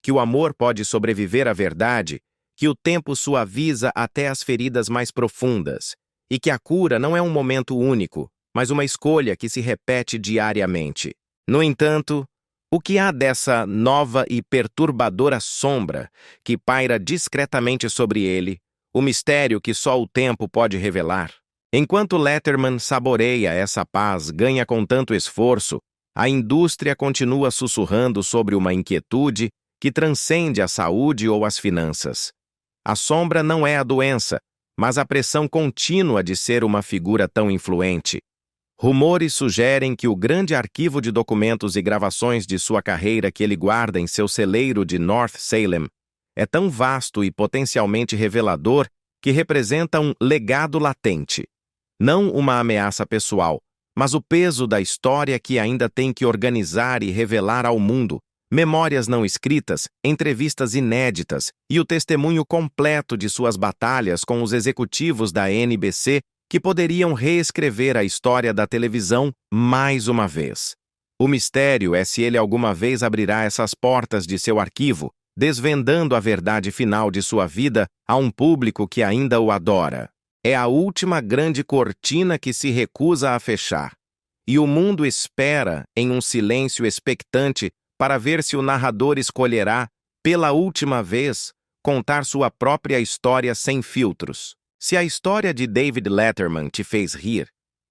que o amor pode sobreviver à verdade, que o tempo suaviza até as feridas mais profundas, e que a cura não é um momento único, mas uma escolha que se repete diariamente. No entanto, o que há dessa nova e perturbadora sombra que paira discretamente sobre ele, o mistério que só o tempo pode revelar? Enquanto Letterman saboreia essa paz, ganha com tanto esforço, a indústria continua sussurrando sobre uma inquietude que transcende a saúde ou as finanças. A sombra não é a doença, mas a pressão contínua de ser uma figura tão influente. Rumores sugerem que o grande arquivo de documentos e gravações de sua carreira que ele guarda em seu celeiro de North Salem é tão vasto e potencialmente revelador que representa um legado latente. Não uma ameaça pessoal, mas o peso da história que ainda tem que organizar e revelar ao mundo, memórias não escritas, entrevistas inéditas e o testemunho completo de suas batalhas com os executivos da NBC que poderiam reescrever a história da televisão mais uma vez. O mistério é se ele alguma vez abrirá essas portas de seu arquivo, desvendando a verdade final de sua vida a um público que ainda o adora. É a última grande cortina que se recusa a fechar. E o mundo espera, em um silêncio expectante, para ver se o narrador escolherá, pela última vez, contar sua própria história sem filtros. Se a história de David Letterman te fez rir,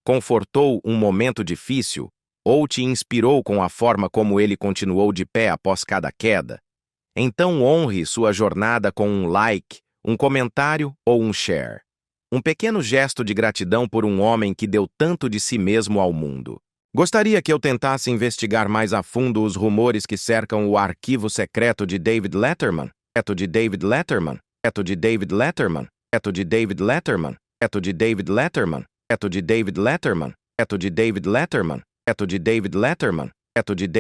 confortou um momento difícil, ou te inspirou com a forma como ele continuou de pé após cada queda, então honre sua jornada com um like, um comentário ou um share. Um pequeno gesto de gratidão por um homem que deu tanto de si mesmo ao mundo. Gostaria que eu tentasse investigar mais a fundo os rumores que cercam o arquivo secreto de David Letterman? De David Letterman? De David Letterman? De David Letterman? De David Letterman? De David Letterman? De David Letterman? De David Letterman? De